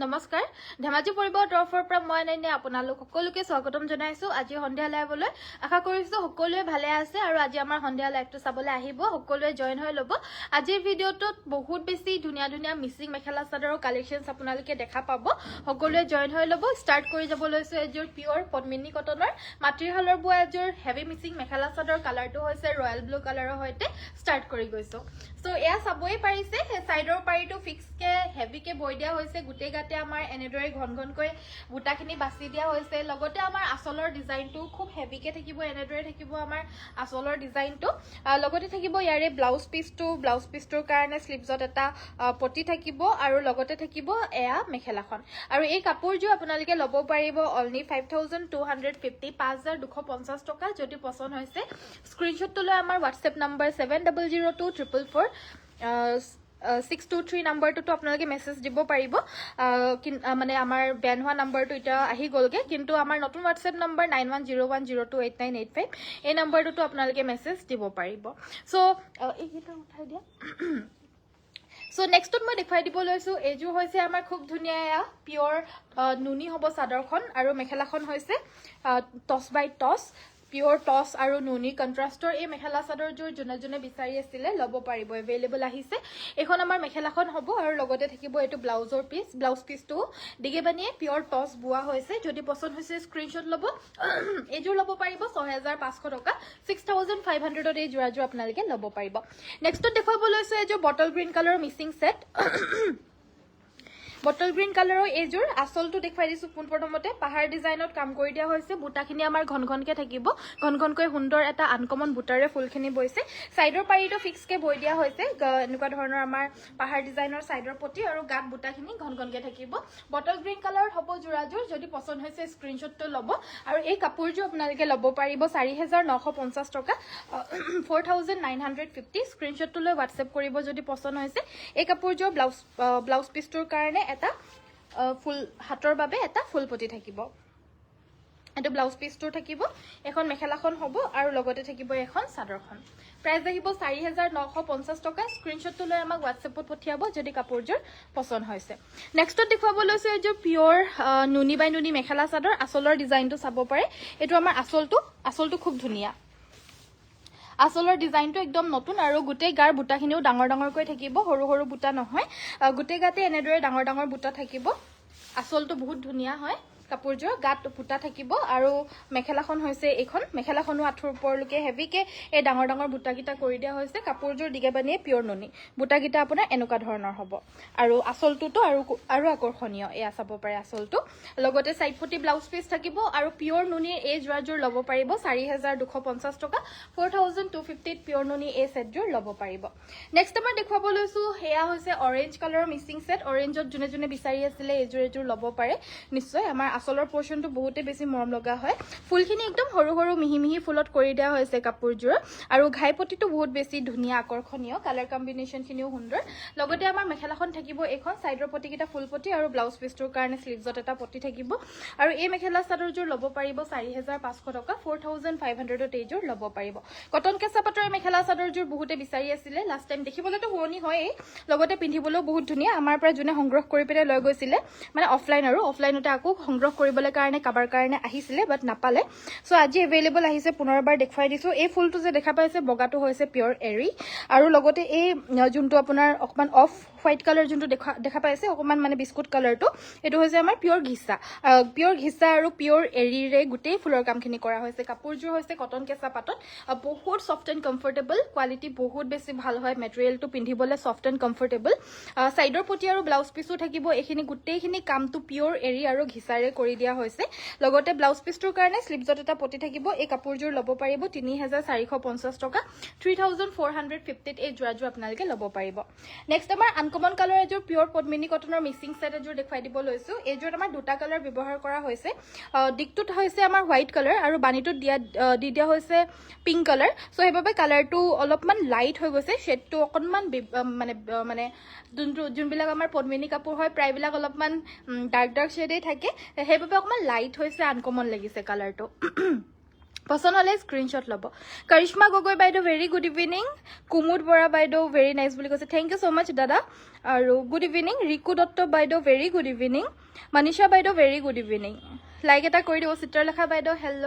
নমস্কাৰ ধেমাজি পৰিবৰ তৰফৰ পৰা মই নাইনে আপোনালোক সকলোকে স্বাগতম জনাইছো আজি সন্ধিয়া লাইভলৈ আশা কৰিছো সকলোৱে ভালে আছে আৰু আজি আমাৰ সন্ধিয়া লাইভটো চাবলৈ আহিব সকলোৱে জয়েন হৈ ল'ব আজিৰ ভিডিঅ'টোত বহুত বেছি ধুনীয়া ধুনীয়া মিচিং মেখেলা চাদৰৰ কালেকশনছ আপোনালোকে দেখা পাব সকলোৱে জয়েন হৈ ল'ব ষ্টাৰ্ট কৰি যাব লৈছো এযোৰ পিওৰ পদ্মিনী কটনৰ মাটিৰ হালৰ বোৱা এযোৰ হেভি মিচিং মেখেলা চাদৰ কালাৰটো হৈছে ৰয়েল ব্লু কালাৰৰ সৈতে ষ্টাৰ্ট কৰি গৈছো সো এয়া চাবই পাৰিছে সাইডৰ পাৰিটো ফিক্স কে হেভি কে বৈ দিয়া হৈছে গুটে গাতে আমাৰ এনেদৰে ঘন ঘনকৈ বুটাখিনি বাছি দিয়া হৈছে লগতে আমাৰ আসলৰ ডিজাইনটো খুব হেভি কে থাকিব এনেদৰে থাকিব আমাৰ আসলৰ ডিজাইনটো লগতে থাকিব ইয়াৰে ব্লাউজ পিছটোৰ কাৰণে স্লিভছত এটা পটি থাকিব আৰু লগতে থাকিব এয়া মেখেলাখন আৰু এই কাপোৰযোৰ আপোনালোকে ল'ব পাৰিব অনলি 5250 5250 টকা যদি পছন্দ হৈছে স্ক্ৰিনশ্বটটো লৈ আমাৰ WhatsApp নম্বৰ 700244 623 নম্বৰটো আপোনালোকে মেছেজ দিব পাৰিব মানে আমাৰ বেন হোৱা নম্বৰটো এটা আহি গলগে কিন্তু আমাৰ নতুন WhatsApp নম্বৰ 9101028985 এই নম্বৰটো আপোনালোকে মেছেজ দিব পাৰিব সো এইটা উঠাই দিয়া সো নেক্সটত মই দেখাই দিব লৈছো এযোৰ হৈছে আমাৰ খুব ধুনীয়া পিওৰ নুনি হ'ব চাদৰখন আৰু মেখেলাখন হৈছে টস বাই টস পিওৰ টস আৰু নুনি কন্ট্ৰাস্টৰ এই মেখেলা চাদৰযোৰ জনে বিচাৰি আছিল ল'ব পাৰিব এভেইলেবল আহিছে এখন আমাৰ মেখেলাখন হ'ব আৰু লগতে থাকিব এটো ব্লাউজ পিছটো দিগেবানিয়ে পিওৰ টস বুৱা হৈছে যদি পছন্দ হৈছে স্ক্ৰিনশ্বট ল'ব এযোৰ ল'ব পাৰিব 6500 টকা 6500 এই জোৰাযোৰ আপোনালোকে ল'ব পাৰিব নেক্সটত দেখাব লৈছো এযোৰ বটল গ্ৰীণ কালাৰৰ মিচিং সেট বটল গ্ৰীণ কালাৰৰ এযোৰ আসলটো দেখাই দিছো পোনপ্ৰথমতে পাহাৰ ডিজাইনত কাম কৰি দিয়া হৈছে বুটাখিনি আমাৰ ঘন ঘনকে থাকিব ঘন ঘনকৈ সুন্দৰ এটা আনকমন বুটাৰে ফুলখিনি বৈছে সাইডৰ পাৰিটো ফিক্স কে বৈ দিয়া হৈছে এনেকুৱা ধৰণৰ আমাৰ পাহাৰ ডিজাইনৰ সাইডৰ পটি আৰু গাত বুটাখিনি ঘন ঘনকে থাকিব বটল গ্ৰীণ কালাৰ হ'ব জোৰাযোৰ যদি পছন্দ হৈছে স্ক্ৰিনশ্বটটো ল'ব আৰু এই কাপোৰযোৰ আপোনালোকে ল'ব পাৰিব 4950 টকা 4950 স্ক্ৰিনশ্বটটো লৈ WhatsApp কৰিব যদি পছন্দ হৈছে এই কাপোৰযোৰ ব্লাউজ পিছটোৰ কাৰণে এটা ফুল হাতৰ বাবে এটা ফুল পটি থাকিব এটো ব্লাউজ পিছটোৰ থাকিব এখন মেখেলাখন হ'ব আৰু লগতে থাকিব এখন চাদৰখন প্ৰাইস আহিব 4950 টকা স্ক্ৰিনশ্বটটো লৈ আমাক WhatsAppত পঠিয়াব যদি কাপোৰযোৰ পছন্দ হৈছে নেক্সটত দেখাব লৈছো এযোৰ পিওৰ নুনি বাই নুনি মেখেলা চাদৰ আসলৰ ডিজাইনটো চাব পাৰে এটো আমাৰ আসলটো খুব ধুনীয়া আসলৰ ডিজাইনটো একদম নতুন আৰু গুটে গাৰ বুটাখিনিও ডাঙৰ ডাঙৰকৈ থাকিব সৰু সৰু বুটা নহয় গুটে গাতে এনেদৰে ডাঙৰ ডাঙৰ বুটা থাকিব আসলটো বহুত ধুনীয়া হয় কাপোৰযোৰ গাত বুটা থাকিব আৰু মেখেলাখন হৈছে এখন মেখেলাখনো আঠুৰ ওপৰলৈকে হেভিকে এই ডাঙৰ ডাঙৰ বুটাকিটা কৰি দিয়া হৈছে কাপোৰযোৰ দিগেবানিয়ে পিওৰ নুনি বুটাকিটা আপোনাৰ এনেকুৱা ধৰণৰ হ'ব আৰু আসলটোতো আৰু আকৰ্ষণীয় এয়া চাব পাৰে আসলটো লগতে সাইড পটি ব্লাউজ পিস থাকিব আৰু পিওৰ নুনিৰ এই জোৰাযোৰ ল'ব পাৰিব 4250 টকা 4250 পিওৰ নুনি এই সেটযোৰ ল'ব পাৰিব নেক্সট আমাৰ দেখুৱাব লৈছো হেয়া হৈছে অৰেঞ্জ কালাৰৰ মিচিং সেট অৰেঞ্জত জনে বিচাৰি আছিল এযোৰ ল'ব পাৰে নিশ্চয় আমাৰ আসলৰ পোৰশনটো বহুতে বেছি মৰম লগা হয় ফুলখিনি একদম সৰু সৰু মিহি মিহি ফুলত কৰি দিয়া হৈছে কাপোৰযোৰ আৰু ঘাইপটিটো বহুত বেছি ধুনীয়া আকৰ্ষণীয় কালাৰ কম্বিনেশন খিনিও সুন্দৰ লগতে আমাৰ মেখেলাখন থাকিব এখন সাইডৰ পটিকিটা ফুল পটি আৰু ব্লাউজ পিছটোৰ কাৰণে স্লিভছত এটা পটি থাকিব আৰু এই মেখেলা চাদৰযোৰ ল'ব পাৰিব 4500 টকা 4500 এইযোৰ ল'ব পাৰিব কটন কেঁচা পাটৰ মেখেলা চাদৰযোৰ বহুতে বিচাৰি আছিল লাষ্ট টাইম দেখিবলৈতো শুৱনি হয় লগতে পিন্ধিবলৈও বহুত ধুনীয়া আমাৰ পৰা জুনে সংগ্ৰহ কৰি পেলে লৈ গৈছিল মানে অফলাইনতে আকৌ সংগ্ৰহ কৰিবলৈ কাৰণে কাবাৰ কাৰণে আহিছিল বাট নাপালে সো আজি এভেইলেবল আহিছে পুনৰবাৰ দেখুৱাই দিছো এই ফুলটো যে দেখা পাইছে বগাটো হৈছে পিওৰ এৰি আৰু লগতে এই যোনটো আপোনাৰ অকমান অফ হোৱাইট কালাৰ যোনটো দেখা পাইছে অকমান মানে বিস্কুট কালাৰটো এটো হৈছে আমাৰ পিওৰ ঘিসা আৰু পিওৰ এৰিৰে গুটেই ফুলৰ কামখিনি কৰা হৈছে কাপোৰযোৰ হৈছে কটন কেঁচা পাটত বহুত সফট এণ্ড কমফৰ্টেবল কোৱালিটি বহুত বেছি ভাল হয় মেটেৰিয়েলটো পিন্ধিবলৈ সফট এণ্ড কমফৰ্টেবল সাইডৰ পটি আৰু ব্লাউজ পিছটো থাকিব এইখিনি গুটেইখিনি কামটো পিওৰ এৰি আৰু ঘিসাৰে কৰি দিয়া হৈছে লগতে ব্লাউজ পিছটোৰ কাৰণে স্লিভছত এটা পটি থাকিব এই কাপোৰযোৰ ল'ব পাৰিব 3450 টকা 3450 এই জোৰাযোৰ আপোনালোকে ল'ব পাৰিব নেক্সট আমাৰ আনকমন কালাৰ এযোৰ পিওৰ পদ্মিনী কটনৰ মিচিং সেট এযোৰ দেখুৱাই দিব লৈছো এযোৰ আমাৰ দুটা কালাৰ ব্যৱহাৰ কৰা হৈছে দিকটোত হৈছে আমাৰ হোৱাইট কালাৰ আৰু বানিটোত দিয়া হৈছে পিংক কালাৰ সো হেবাবে কালাৰটো অলপমান লাইট হৈ গৈছে শেডটো অকনমান মানে যোনবিলাক আমাৰ পদ্মিনী কাপোৰ হয় প্ৰায়বিলাক অলপমান ডাৰ্ক শেডে থাকে হেবাবে অকমান লাইট হৈছে আনকমন লাগিছে কালাৰটো পছন্দ হলে স্ক্ৰীনশ্বট ল'ব কৰিশ্মা গগৈ বাইদেউ very good evening Kumud Bora বাইদেউ ভেৰি নাইচ বুলি কৈছে থেংক ইউ ছ' মাছ দাদা আৰু গুড ইভিনিং ৰিকু দত্ত বাইদেউ ভেৰি গুড ইভিনিং মনীষা বাইদেউ ভেৰি গুড ইভিনিং লাইক এটা কৰি দিব চিত্ৰলেখা বাইদেউ হেল্ল'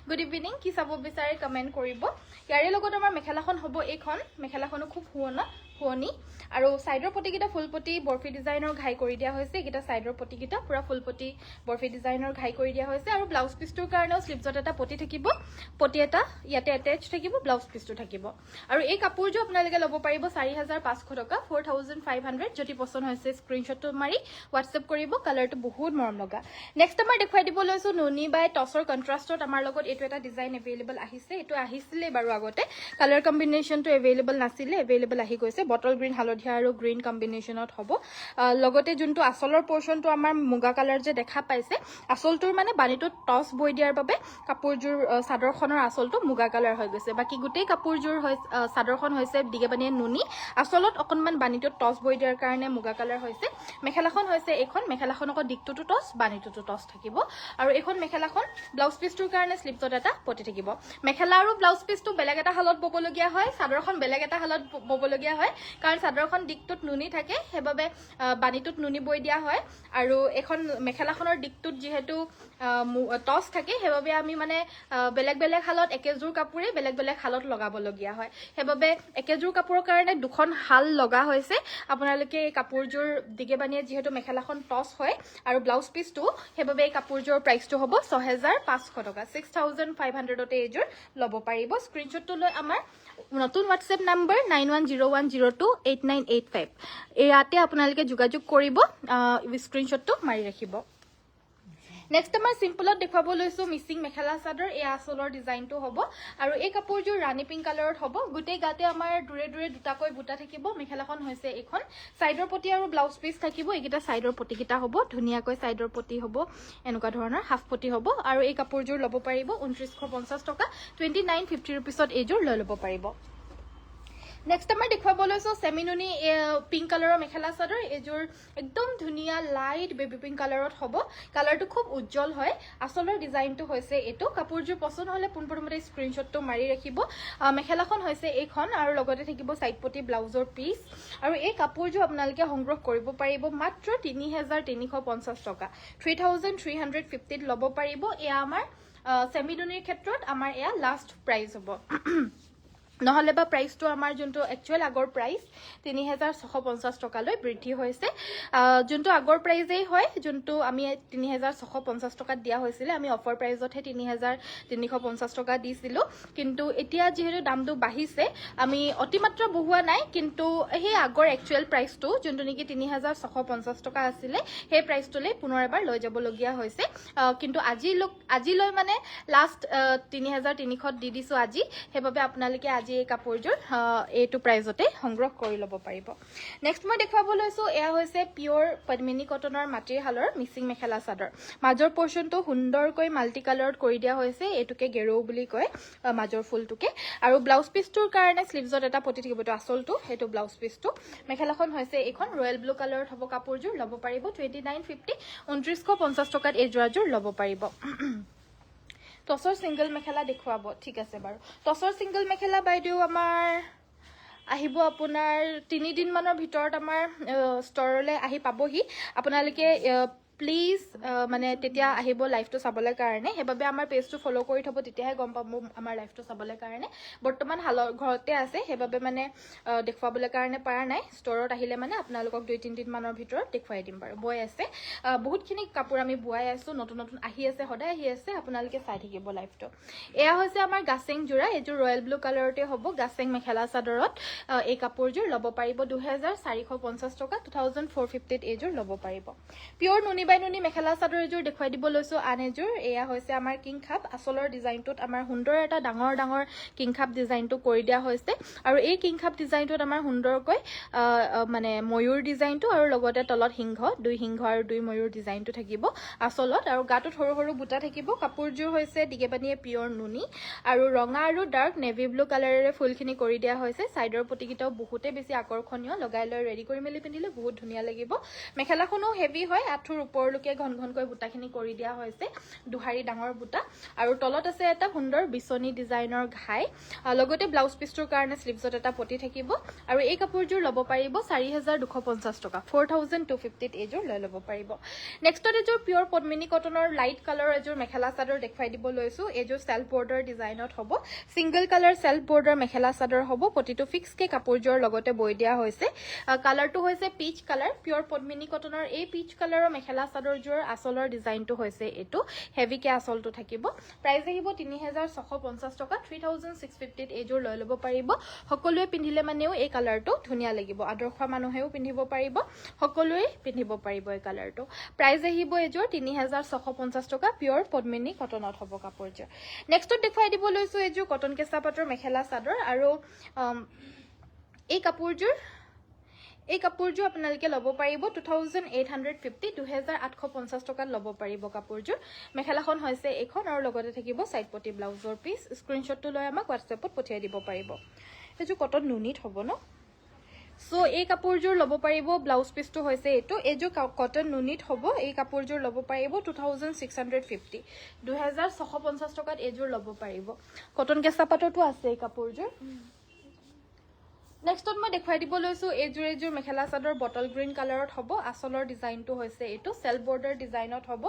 গুড ইভিনিং কি চাব বিচাৰে কমেণ্ট কৰিব ইয়াৰে লগত আমাৰ মেখেলাখন হ'ব এইখন মেখেলাখনো খুব শুৱনি আৰু সাইডৰ পটিকিটা ফুলপটি বৰফি ডিজাইনৰ ঘাই কৰি দিয়া হৈছে এইটা সাইডৰ পটিকিটা পুৰা ফুলপটি বৰফি ডিজাইনৰ ঘাই কৰি দিয়া হৈছে আৰু ব্লাউজ পিছটোৰ কাৰণেও স্লিভছত এটা পটি থাকিব পটি এটা ইয়াতে অ্যাটাচ থাকিব ব্লাউজ পিছটো থাকিব আৰু এই কাপোৰটো আপোনালোকে ল'ব পাৰিব 4500 টকা 4500 যদি পছন্দ হৈছে স্ক্ৰীনশ্বটটো মাৰি WhatsApp কৰিব কালাৰটো বহুত মৰম লগা নেক্সট আমাৰ দেখুৱাই দিব লৈছো নুনি বাই টছৰ কন্ট্ৰাষ্টত আমাৰ লগত এটো এটা ডিজাইন अवेलेबल আহিছে এটো আহিছিলে বাৰু আগতে কালাৰ কম্বিনেশনটো अवेलेबल নাছিলে अवेलेबल আহি গৈছে বটল গ্ৰীণ হালধীয়া আৰু গ্ৰীণ কম্বিনেশনত হ'ব লগতে যোনটো আসলৰ পোৰশনটো আমাৰ মুগা কালাৰ যে দেখা পাইছে আসলটোৰ মানে বানিটো টস বৈ দিয়াৰ বাবে কাপোৰজোৰ সাদৰখনৰ আসলটো মুগা কালাৰ হৈ গৈছে বাকি গুটেই কাপোৰজোৰ সাদৰখন হৈছে দিগেবানিয়ে নুনি আসলত অকনমান বানিটো টস বৈ দিয়াৰ কাৰণে মুগা কালাৰ হৈছে মেখেলাখন হৈছে এখন মেখেলাখনক দিকটোটো টস বানিটোটো টস থাকিব আৰু এখন মেখেলাখন ব্লাউজ পিছটোৰ কাৰণে স্লিভছত এটা পটি থাকিব মেখেলা আৰু ব্লাউজ পিছটো বেলেগ এটা হালত ববলগিয়া হয় সাদৰখন বেলেগ এটা হালত ববলগিয়া হয় কাৰণ সাদৰখন দিকটোত নুনি থাকে হেবাবে বানিটোত নুনি বৈ দিয়া হয় আৰু এখন মেখেলাখনৰ দিকটোত যেহেতু টস থাকে হেবাবে আমি মানে বেলেগ বেলেগ হালত একেজোৰ কাপোৰে বেলেগ বেলেগ হালত লগাবলগিয়া হয় হেবাবে একেজোৰ কাপোৰৰ কাৰণে দুখন হাল লগা হৈছে আপোনালোকে এই কাপোৰজোৰ দিগেবানিয়ে যেহেতু মেখেলাখন টস হয় আৰু ব্লাউজ পিছটো হেবাবে এই কাপোৰজোৰ প্ৰাইসটো হ'ব 6500 টকা 6500 তে এজোৰ ল'ব পাৰিব স্ক্ৰীনশ্বটটো লৈ আমাৰ নতুন WhatsApp নম্বৰ 9101028985 ইয়াতে আপোনালোকে যোগাযোগ কৰিব স্ক্ৰীনশ্বটটো মাৰি ৰাখিব নেক্সট আমাৰ সিম্পলত দেখুৱাব লৈছো মিচিং মেখেলা চাদৰ এই আসলৰ ডিজাইনটো হ'ব আৰু এই কাপোৰজোৰ ৰাণী পিংক কালাৰত হ'ব গুটেই গাতে আমাৰ দুৰে দুৰে দুটাকৈ বুটা থাকিব মেখেলাখন হৈছে এখন সাইডৰ পটি আৰু ব্লাউজ পিস থাকিব এইকিটা সাইডৰ পটি কিটা হ'ব ধুনিয়াকৈ সাইডৰ পটি হ'ব এনেকুৱা ধৰণৰ হাফ পটি হ'ব আৰু এই কাপোৰজোৰ ল'ব পাৰিব 2950 টকা 2950 रुपीसত এইজোৰ লৈ ল'ব পাৰিব নেক্সট আমাৰ দেখুৱাব লৈছো সেমিনুনি পিংক কালাৰৰ মেখেলা চাদৰ এজোৰ একদম ধুনিয়া লাইট বেবি পিংক কালাৰত হ'ব কালাৰটো খুব উজ্জ্বল হয় আসলৰ ডিজাইনটো হৈছে এটো কাপোৰজোৰ পছন্দ হলে পোনপৰমতে স্ক্ৰীনশ্বটটো মাৰি ৰাখিব মেখেলাখন হৈছে এইখন আৰু লগতে থাকিব সাইড পটি ব্লাউজৰ পিস আৰু এই কাপোৰজোৰ আপোনালোকে সংগ্ৰহ কৰিব পাৰিব মাত্ৰ 3350 টকা 3350 ল'ব পাৰিব এয়া আমাৰ সেমিনুনিৰ ক্ষেত্ৰত আমাৰ এয়া লাষ্ট প্ৰাইস হ'ব নহলে বা প্ৰাইসটো আমাৰ যোনটো একচুয়াল আগৰ প্ৰাইস 3650 টকা লৈ বৃদ্ধি হৈছে যোনটো আগৰ প্ৰাইসেই হয় যোনটো আমি 3650 টকা দিয়া হৈছিল আমি অফাৰ প্ৰাইসতহে 3350 টকা দিছিলো কিন্তু এতিয়া যেহেতু দামটো বাঢ়িছে আমি অতিমাত্ৰা বহুৱা নাই কিন্তু সেই আগৰ একচুয়াল প্ৰাইসটো যোনটো নেকি 3650 টকা আছিল সেই প্ৰাইসটোলৈ পুনৰ এবাৰ লৈ যাব লগিয়া হৈছে কিন্তু আজিলৈ মানে লাষ্ট 3300 দি দিছো আজি হেবাবে আপোনালোকে আজি এই কাপোৰজোৰ এইটো প্ৰাইজতে সংগ্ৰহ কৰি ল'ব পাৰিব নেক্সট মই দেখুৱাব লৈছো এয়া হৈছে পিওৰ পদ্মিনী কটনৰ মাটিৰ হালৰ মিচিং মেখেলা চাদৰ মাজৰ পোৰশনটো সুন্দৰকৈ মাল্টি কালাৰত কৰি দিয়া হৈছে এটুকে গেৰো বুলি কয় মাজৰ ফুলটুকে আৰু ব্লাউজ পিছটোৰ কাৰণে স্লিভছত এটা পটি থাকিব তো আসলটো হেতু ব্লাউজ পিছটো মেখেলাখন হৈছে এখন ৰয়েল ব্লু কালাৰত হ'ব কাপোৰজোৰ ল'ব পাৰিব 2950 2950 টকাত এই জোৰাজোৰ ল'ব পাৰিব টসৰ সিঙ্গল মেখেলা দেখুৱাব ঠিক আছে বাৰু টসৰ সিঙ্গল মেখেলা বাইদেউ আমাৰ আহিব আপোনাৰ 3 দিন মানৰ ভিতৰত আমাৰ ষ্টৰলৈ আহি পাবহি আপোনালোকে প্লিজ মানে তেতিয়া আহিব লাইভটো চাবলৈ কাৰণে হেবাবে আমাৰ পেজটো ফলো কৰি থব তেতিয়াহে গম পাব আমাৰ লাইভটো চাবলৈ কাৰণে বৰ্তমান হালৰ ঘৰতে আছে হেবাবে মানে দেখুৱাবলৈ কাৰণে পাৰা নাই ষ্টৰত আহিলে মানে আপোনালোকক 2-3 দিন মানৰ ভিতৰত দেখুৱাই দিম বাৰু বয় আছে বহুতখিনি কাপোৰ আমি বুৱাই আছো নতুন নতুন আহি আছে সদায় আহি আছে আপোনালোকে চাই থাকিব লাইভটো এয়া হৈছে আমাৰ গাছেং জোৰা এজোৰ ৰয়েল ব্লু কালাৰতে হ'ব গাছেং মেখেলা চাদৰত এই কাপোৰজোৰ ল'ব পাৰিব 2450 টকা 2450 এজোৰ ল'ব পাৰিব পিওৰ নুনি বাই নুনি মেখেলা চাদৰ এজোৰ দেখুৱাই দিব লৈছো আন এজোৰ এয়া হৈছে আমাৰ কিং খাপ আসলৰ ডিজাইনটোত আমাৰ সুন্দৰ এটা ডাঙৰ ডাঙৰ কিং খাপ ডিজাইনটো কৰি দিয়া হৈছে আৰু এই কিং খাপ ডিজাইনটোত আমাৰ সুন্দৰকৈ মানে ময়ূৰ ডিজাইনটো আৰু লগতে তলত সিংহ দুই সিংহ আৰু দুই ময়ূৰ ডিজাইনটো থাকিব আসলত আৰু গাটোত সৰু সৰু বুটা থাকিব কাপোৰজোৰ হৈছে দিগেবানিয়ে পিওৰ নুনি আৰু ৰঙা আৰু ডাৰ্ক নেভি ব্লু কালাৰেৰে ফুলখিনি কৰি দিয়া হৈছে সাইডৰ পটিকিটাও বহুতে বেছি আকৰ্ষণীয় লগাই লৈ ৰেডি কৰি মেলি পিন্ধিলে বহুত ধুনীয়া লাগিব মেখেলাখনো হেভি হয় আঠুৰ ওপৰলৈকে ঘন ঘনকৈ বুটাখিনি কৰি দিয়া হৈছে দুহাৰী ডাঙৰ বুটা আৰু তলত আছে এটা সুন্দৰ বিচনী ডিজাইনৰ ঘাই লগতে ব্লাউজ পিছটোৰ কাৰণে স্লিভছত এটা পটি থাকিব আৰু এই কাপোৰযোৰ ল'ব পাৰিব 4250 টকা 4250 এইযোৰ লৈ ল'ব পাৰিব নেক্সটত এযোৰ পিয়ৰ পদ্মিনী কটনৰ লাইট কালাৰ এযোৰ মেখেলা চাদৰ দেখুৱাই দিব লৈছো এযোৰ সেল্ফ বৰ্ডাৰ ডিজাইনত হ'ব single colour self border mekhela chador হ'ব পটিটো ফিক্স কে কাপোৰযোৰ লগতে বৈ দিয়া হৈছে কালাৰটো হৈছে পিচ কালাৰ পিয়ৰ পদ্মিনী কটনৰ এই পিচ কালাৰৰ মেখেলা চাদৰযোৰ আচলৰ ডিজাইনটো হৈছে এটো হেভি কে আচলটো থাকিব প্ৰাইস আহিব 3650 টকা 3650 এইযোৰ লৈ ল'ব পাৰিব সকলোৱে পিন্ধিলে মানেও এই কালাৰটো ধুনিয়া লাগিব আদৰ্শ মানুহেও পিন্ধিব পাৰিব সকলোৱে পিন্ধিব পাৰিব এই কালাৰটো প্ৰাইস আহিব এযোৰ 3650 টকা পিয়ৰ পদ্মিনী কটনত হ'ব কাপোৰযোৰ নেক্সটত দেখুৱাই দিব লৈছো এযোৰ কটন কেঁচা পাটৰ মেখেলা চাদৰ আৰু এই কাপোৰযোৰ আপোনালোকে ল'ব পাৰিব 2850 2850 টকাত ল'ব পাৰিব কাপোৰযোৰ মেখেলাখন হৈছে এখন আৰু লগতে থাকিব সাইড পটি ব্লাউজৰ পিস স্ক্ৰিনশ্বটটো লৈ আমাক WhatsAppত পঠিয়াই দিব পাৰিব এযোৰ কটন নুনিত হ'ব ন সো এই কাপোৰযোৰ ল'ব পাৰিব ব্লাউজ পিসটো হৈছে এযোৰ কটন নুনিত হ'ব এই কাপোৰযোৰ ল'ব পাৰিব 2650 2650 টকাত এযোৰ ল'ব পাৰিব কটন কেঁচা পাটৰটো আছে এই কাপোৰযোৰ নেক্সটত মই দেখুৱাই দিব লৈছো এযোৰ মেখেলা চাদৰ বটল গ্ৰীণ কালাৰত হ'ব আচলৰ ডিজাইনটো হৈছে এটো সেল্ফ বৰ্ডাৰ ডিজাইনত হ'ব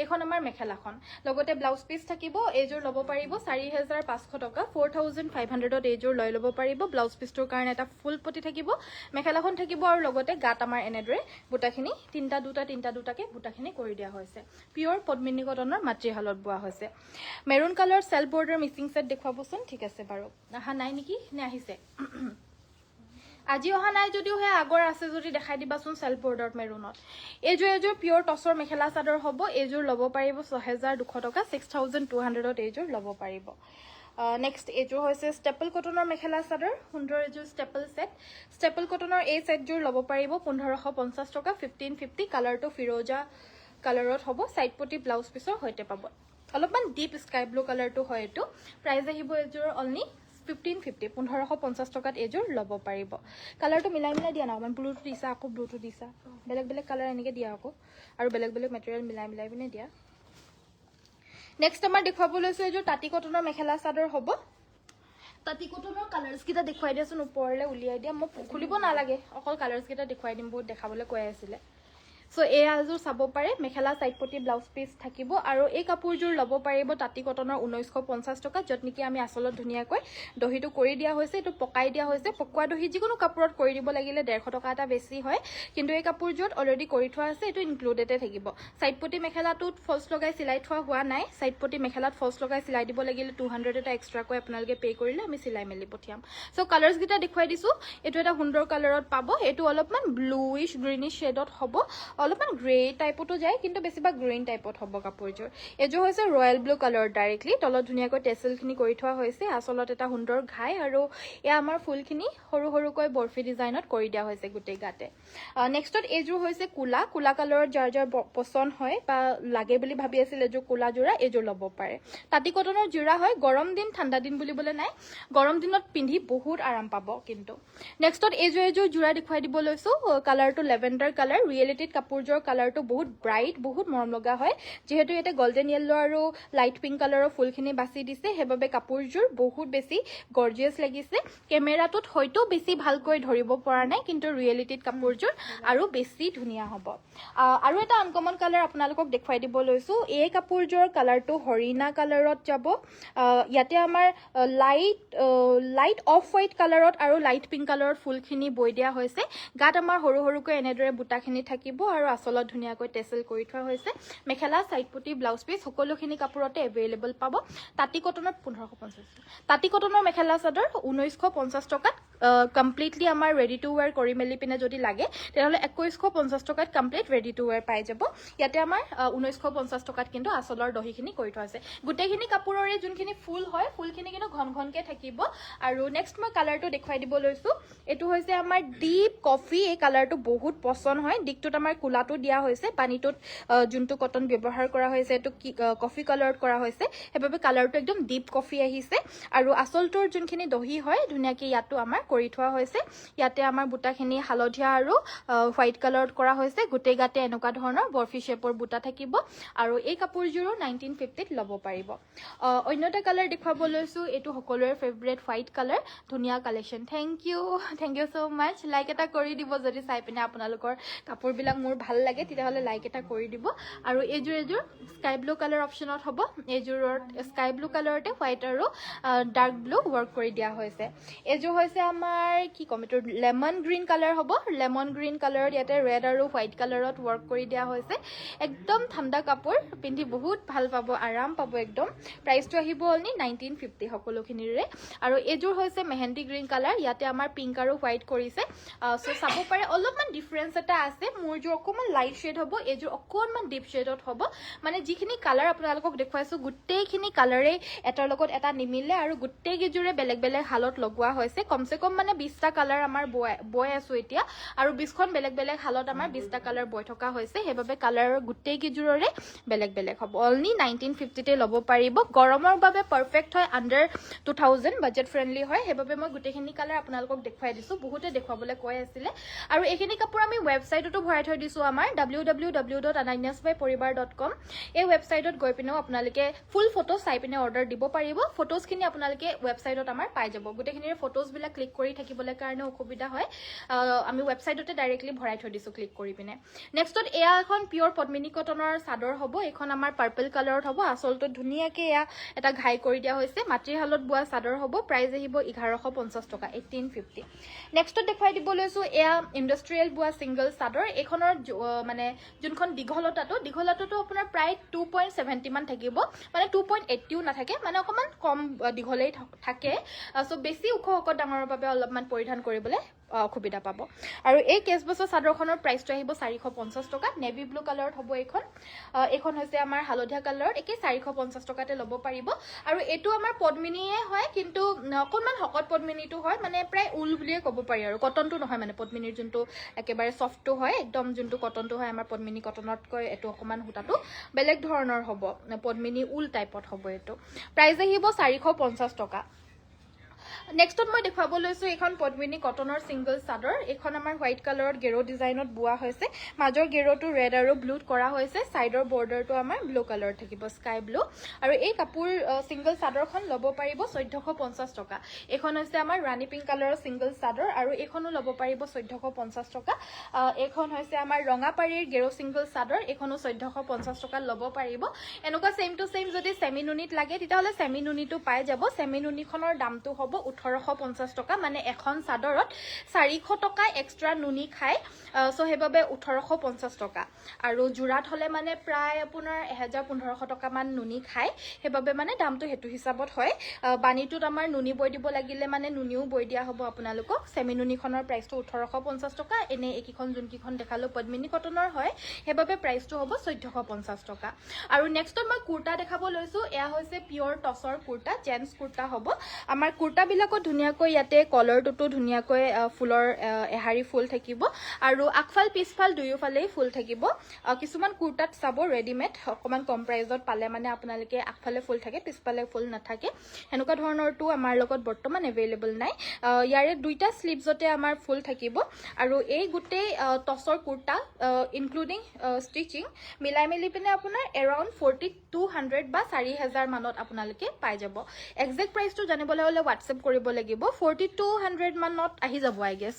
এখন আমাৰ মেখেলাখন লগতে ব্লাউজ পিস থাকিব এযোৰ ল'ব পাৰিব 4500 টকা 4500ত এযোৰ লৈ ল'ব পাৰিব ব্লাউজ পিসটোৰ কাৰণে এটা ফুল পটি থাকিব মেখেলাখন থাকিব আৰু লগতে গাত আমাৰ এনেদৰে বুটাখিনি তিনটা দুটাকে বুটাখিনি কৰি দিয়া হৈছে পিয়ৰ পদ্মিনী কটনৰ মাতৃহালত বোৱা হৈছে maroon colour self border Mising set দেখুৱাবচোন ঠিক আছে বাৰু আহা নাই নেকি নে আহিছে আজি অহা নাই যদিও হে আগৰ আছে যদি দেখাই দিবাচোন সেল্ফ বৰ্ডাৰ মেৰুনত এযোৰ পিয়ৰ টছৰ মেখেলা চাদৰ হ'ব এযোৰ ল'ব পাৰিব 6200 টকা 6200ত এযোৰ ল'ব পাৰিব নেক্সট এযোৰ হৈছে ষ্টেপল কটনৰ মেখেলা চাদৰ সুন্দৰ এযোৰ ষ্টেপল কটনৰ এই সেটযোৰ ল'ব পাৰিব 1550 টকা 1550 কালাৰটো ফিৰোজা কালাৰত হ'ব সাইড পটি ব্লাউজ পিছৰ হৈতে পাব অলপমান ডিপ স্কাই ব্লু কালাৰটো হয় এটো প্ৰাইস আহিব এযোৰ অনলি 1550 টকাত এযোৰ ল'ব পাৰিব কালাৰটো মিলাই দিয়া না অকমান ব্লুটো দিছা আকৌ ব্লুটো দিছা বেলেগ কালাৰ এনেকে দিয়া আকৌ আৰু বেলেগ মেটেৰিয়েল মিলাই পিনে দিয়া নেক্সট আমাৰ দেখুৱাব লৈছো এযোৰ তাঁতি কটনৰ মেখেলা চাদৰ হ'ব তাঁতি কটনৰ কালাৰ্স কিটা দেখুৱাই দিয়াচোন ওপৰলে উলিয়াই দিয়া মই খুলিব নালাগে অকল কালাৰ্স কিটা দেখুৱাই দিম বহুত দেখাবলৈ কৈ আছিলে সো এই আজোৰ চাব পাৰে মেখেলা সাইড পটি ব্লাউজ পিস থাকিব আৰু এই কাপোৰযোৰ ল'ব পাৰিব তাঁতি কটনৰ 1950 টকা যত নেকি আমি আসলত ধুনিয়াকৈ দহিটো কৰি দিয়া হৈছে এটো পকাই দিয়া হৈছে পকোৱা দহি যিকোনো কাপোৰত কৰি দিব লাগিলে 150 টকা এটা বেছি হয় কিন্তু এই কাপোৰযোৰত অলৰেডি কৰি থোৱা আছে এটো ইনক্লুডেডে থাকিব সাইড পটি মেখেলাটোত ফলস লগাই সিলাই থোৱা হোৱা নাই সাইড পটি মেখেলাত ফলস লগাই সিলাই দিব লাগিলে 200 এটা এক্সট্ৰা কৈ আপোনালোকে পে কৰিলে আমি সিলাই মেলি পঠিয়াম সো কালাৰ্স গিটা দেখুৱাই দিছো এটো এটা সুন্দৰ কালাৰত পাব এটো অলপমান ব্লুইশ গ্ৰীনিশ শেডত হ'ব অলপমান গ্ৰে টাইপটো যায় কিন্তু বেছিবা গ্ৰীন টাইপত হ'ব কাপোৰযোৰ এযোৰ হৈছে ৰয়্যাল ব্লু কালাৰ ডাইৰেক্টলি তলত ধুনিয়াকৈ টেসেলখিনি কৰি থোৱা হৈছে আসলত এটা সুন্দৰ ঘাই আৰু এয়া আমাৰ ফুলখিনি সৰুকৈ বৰফি ডিজাইনত কৰি দিয়া হৈছে গুটেই গাতে নেক্সটত এযোৰ হৈছে কুলা কালাৰত যাৰ পছন্দ হয় বা লাগে বুলি ভাবি আছিল এযোৰ কুলা জোৰা এযোৰ ল'ব পাৰে তাঁতি কটনৰ জোৰা হয় গৰম দিন ঠাণ্ডা দিন বুলিবলে নাই গৰম দিনত পিন্ধি বহুত আৰাম পাব কিন্তু নেক্সটত এযোৰ জোৰা দেখুৱাই দিব লৈছো কালাৰটো লেভেণ্ডাৰ কালাৰ ৰিয়েলিটিত কাপোৰযোৰ কালাৰটো বহুত ব্ৰাইট বহুত মৰম লগা হয় যেহেতু এতে গোল্ডেন ইয়েলো আৰু লাইট পিংক কালাৰৰ ফুলখিনি বাছি দিছে হেবাবে কাপোৰযোৰ বহুত বেছি গৰ্জিয়াস লাগিছে কেমেৰাটোত হয়তো বেছি ভালকৈ ধৰিব পৰা নাই কিন্তু ৰিয়েলিটিত কাপোৰযোৰ আৰু বেছি ধুনিয়া হ'ব আৰু এটা আনকমন কালাৰ আপোনালোকক দেখুৱাই দিব লৈছো এই কাপোৰযোৰ কালাৰটো হৰিণা কালাৰত যাব ইয়াতে আমাৰ লাইট অফ হোৱাইট কালাৰত আৰু লাইট পিংক কালাৰত ফুলখিনি বৈ দিয়া হৈছে গাত আমাৰ সৰুকৈ এনেদৰে বুটাখিনি থাকিব আৰু আসলত ধুনিয়াকৈ টেসেল কৰি থোৱা হৈছে মেখেলা সাইড পটি ব্লাউজ পিস সকলোখিনি কাপোৰতে এভেইলেবল পাব তাঁতি কটনত 1550 তাঁতি কটনৰ মেখেলা চাদৰ 1950 টকাত কমপ্লিটলি আমাৰ ৰেডি টু ওয়্যাৰ কৰি মেলি পিনে যদি লাগে তেহলে 2150 টকাত কমপ্লিট ৰেডি টু ওয়্যাৰ পাই যাব ইয়াতে আমাৰ 1950 টকাত কিন্তু আসলৰ দহিখিনি কৰি থোৱা আছে গুটেখিনি কাপোৰৰে যোনখিনি ফুল হয় ফুলখিনি কিন্তু ঘনকে থাকিব আৰু নেক্সট মই কালাৰটো দেখুৱাই দিব লৈছো এটো হৈছে আমাৰ ডিপ কফি এই কালাৰটো বহুত পছন্দ হয় দিকটোত আমাৰ ফুলাটো দিয়া হৈছে পানীটোত যোনটো কটন ব্যৱহাৰ কৰা হৈছে এটো কফি কালাৰত কৰা হৈছে হেবাবে কালাৰটো একদম ডিপ কফি আহিছে আৰু আচলটোৰ যোনখিনি দহি হয় ধুনিয়াকে ইয়াতো আমাৰ কৰি থোৱা হৈছে ইয়াতে আমাৰ বুটাখিনি হালধীয়া আৰু হোৱাইট কালাৰত কৰা হৈছে গোটেই গাতে এনেকুৱা ধৰণৰ বৰফি শেপৰ বুটা থাকিব আৰু এই কাপোৰযোৰো 1950 ত ল'ব পাৰিব অন্যটা কালাৰ দেখাব লৈছো এটো সকলোৰে ফেভৰেট হোৱাইট কালাৰ ধুনিয়া কালেকশন থ্যাংক ইউ সো মাচ লাইক এটা কৰি দিব যদি চাই পিনে আপোনালোকৰ কাপোৰবিলাক মোৰ ভাল লাগে তেতিয়া হলে লাইক এটা কৰি দিব আৰু এজোৰ স্কাই ব্লু কালাৰ অপচনত হ'ব এজোৰত স্কাই ব্লু কালাৰতে হোৱাইট আৰু ডাৰ্ক ব্লু ওয়াৰ্ক কৰি দিয়া হৈছে এজোৰ হৈছে আমাৰ কি কম এটো লেমন গ্ৰীণ কালাৰ হ'ব লেমন গ্ৰীণ কালাৰত ইয়াতে ৰেড আৰু হোৱাইট কালাৰত ওয়াৰ্ক কৰি দিয়া হৈছে একদম ঠাণ্ডা কাপোৰ পিন্ধি বহুত ভাল পাব আৰাম পাব একদম প্ৰাইসটো আহিব অনলি 1950 সকলোখিনিৰে আৰু এজোৰ হৈছে মেহেন্দি গ্ৰীণ কালাৰ ইয়াতে আমাৰ পিংক আৰু হোৱাইট কৰিছে সো চাব পাৰে অলপমান ডিফাৰেন্স এটা আছে মোৰ জোৰ অকমান লাইট শেড হ'ব এজোৰ অকমান ডিপ শেডত হ'ব মানে যিখিনি কালাৰ আপোনালোকক দেখুৱাইছো গুটেইখিনি কালাৰে এটাৰ লগত এটা নিমিলে আৰু গুটেই গিজুৰে বেলেগ বেলেগ হালত লগোৱা হৈছে কমসে কম মানে 20টা কালাৰ আমাৰ বয় আছো এতিয়া আৰু 20খন বেলেগ বেলেগ হালত আমাৰ 20টা কালাৰ বয় থকা হৈছে হেবাবে কালাৰ গুটেই গিজুৰৰে বেলেগ বেলেগ হ'ব অনলি 1950 তে ল'ব পাৰিব গৰমৰ বাবে পাৰফেক্ট হয় আন্ডাৰ 2000 বাজেট ফ্ৰেন্ডলি হয় হেবাবে মই গুটেইখিনি কালাৰ আপোনালোকক দেখুৱাই দিছো বহুতে দেখুৱাবলৈ কৈ আছিল আৰু এইখিনি কাপোৰ আমি ৱেবসাইটতো ভৰাই থৈ দিছো আমাৰ www.ananyasbyporibar.com এই ৱেবসাইটত গৈ পিনেও আপোনালোকে ফুল ফটো চাই পিনে অৰ্ডাৰ দিব পাৰিব ফটোজখিনি আপোনালোকে ৱেবসাইটত আমাৰ পাই যাব গুটেইখিনিৰ ফটোজ বিলাক ক্লিক কৰি থাকিবলৈ কাৰণে অসুবিধা হয় আমি ৱেবসাইটতে ডাইৰেক্টলি ভৰাই থৈ দিছো ক্লিক কৰি পিনে নেক্সটত এয়া এখন পিওৰ পদ্মিনী কটনৰ চাদৰ হ'ব এখন আমাৰ পাৰ্পল কালাৰত হ'ব আচলটো ধুনিয়াকে এয়া এটা ঘাই কৰি দিয়া হৈছে মাটিৰ হালত বোৱা চাদৰ হ'ব প্ৰাইস আহিব 1150 টকা 1850 নেক্সটত দেখাই দিব লৈছো এয়া ইন্ডাষ্ট্ৰিয়েল বোৱা সিঙ্গল চাদৰ এখনৰ মানে যোনখন দীঘলতাটো আপোনাৰ প্ৰায় 2.70 মান থাকিব মানে 2.80ও নাথাকে মানে অকমান কম দীঘলেই থাকে সো বেছি ওখ ডাঙৰৰ বাবে অলপমান পৰিধান কৰিবলৈ অসুবিধা পাব আৰু এই কেছবছৰ চাদৰখনৰ প্ৰাইসটো আহিব 450 টকা নেভি ব্লু কালাৰত হ'ব এখন হৈছে আমাৰ হালধীয়া কালাৰত একে 450 টকাতে ল'ব পাৰিব আৰু এটো আমাৰ পদ্মিনীয়ে হয় কিন্তু অকনমান হকত পদ্মিনীটো হয় মানে প্ৰায় উল বুলিয়ে ক'ব পাৰি আৰু কটনটো নহয় মানে পদ্মিনীৰ যোনটো একেবাৰে সফটটো হয় একদম যোনটো কটনটো হয় আমাৰ পদ্মিনী কটনতকৈ এটো অকমান হুটাটো বেলেগ ধৰণৰ হ'ব পদ্মিনী উল টাইপত হ'ব এটো প্ৰাইস আহিব 450 টকা নেক্সটত মই দেখাব লৈছো এখন পদ্মিনী কটনৰ সিঙ্গল চাদৰ এখন আমাৰ হোৱাইট কালাৰত গেৰো ডিজাইনত বোৱা হৈছে মাজৰ গেৰোটো ৰেড আৰু ব্লুত কৰা হৈছে সাইডৰ বৰ্ডাৰটো আমাৰ ব্লু কালাৰত থাকিব স্কাই ব্লু আৰু এই কাপোৰ সিঙ্গল চাদৰখন ল'ব পাৰিব 1450 টকা এখন হৈছে আমাৰ ৰাণী পিংক কালাৰৰ সিঙ্গল চাদৰ আৰু এখনো ল'ব পাৰিব 1450 টকা এখন হৈছে আমাৰ ৰঙাপাৰীৰ গেৰো সিঙ্গল চাদৰ এখনো 1450 টকা ল'ব পাৰিব এনেকুৱা সেম টু সেম যদি সেমি নুনিত লাগে তেতিয়াহলে সেমি নুনিটো পাই যাব সেমি নুনিখনৰ দামটো হ'ব 1850 টকা মানে এখন চাদৰত 400 টকা এক্সট্ৰা নুনি খাই সো হেবাবে 1850 টকা আৰু জুৰাত হলে মানে প্ৰায় আপোনাৰ 1500 টকা মান নুনি খাই হেবাবে মানে দামটো হেতু হিচাপত হয় বানিটোত আমাৰ নুনি বৈ দিব লাগিলে মানে নুনিও বৈ দিয়া হ'ব আপোনালোকক সেমি নুনিখনৰ প্ৰাইসটো 1850 টকা এনে একিখন যোনকিখন দেখালো পদ্মিনী কটনৰ হয় হেবাবে প্ৰাইসটো হ'ব 1450 টকা আৰু নেক্সটত মই কুৰ্তা দেখাব লৈছো এয়া হৈছে পিওৰ টসৰ কুৰ্তা জেন্টস কুৰ্তা হ'ব আমাৰ কুৰ্তা বিলাকত ধুনিয়াকৈ ইয়াতে কলাৰটো ধুনিয়াকৈ ফুলৰ এহাৰি ফুল থাকিব আৰু আকফাল পিছফাল দুয়োফালেই ফুল থাকিব কিছুমান কুৰ্তাত চাব ৰেডিমেড অকমান কম প্ৰাইজত পালে মানে আপোনালোকে আকফালে ফুল থাকে পিছফালে ফুল নাথাকে হেনুকা ধৰণৰটো আমাৰ লগত বৰ্তমান এভেইলেবল নাই ইয়াৰে দুইটা স্লিভছতে আমাৰ ফুল থাকিব আৰু এই গুটেই টসৰ কুৰ্তা ইনক্লুডিং ষ্টিচিং মিলাই মিলি পিনে আপোনাৰ এৰাউণ্ড 4200 বা 4000 মানত আপোনালোকে পাই যাব এক্সাক্ট প্ৰাইসটো জানিবলৈ হলে WhatsApp কৰিব লাগিব 4200 মানত আহি যাব আই গেছ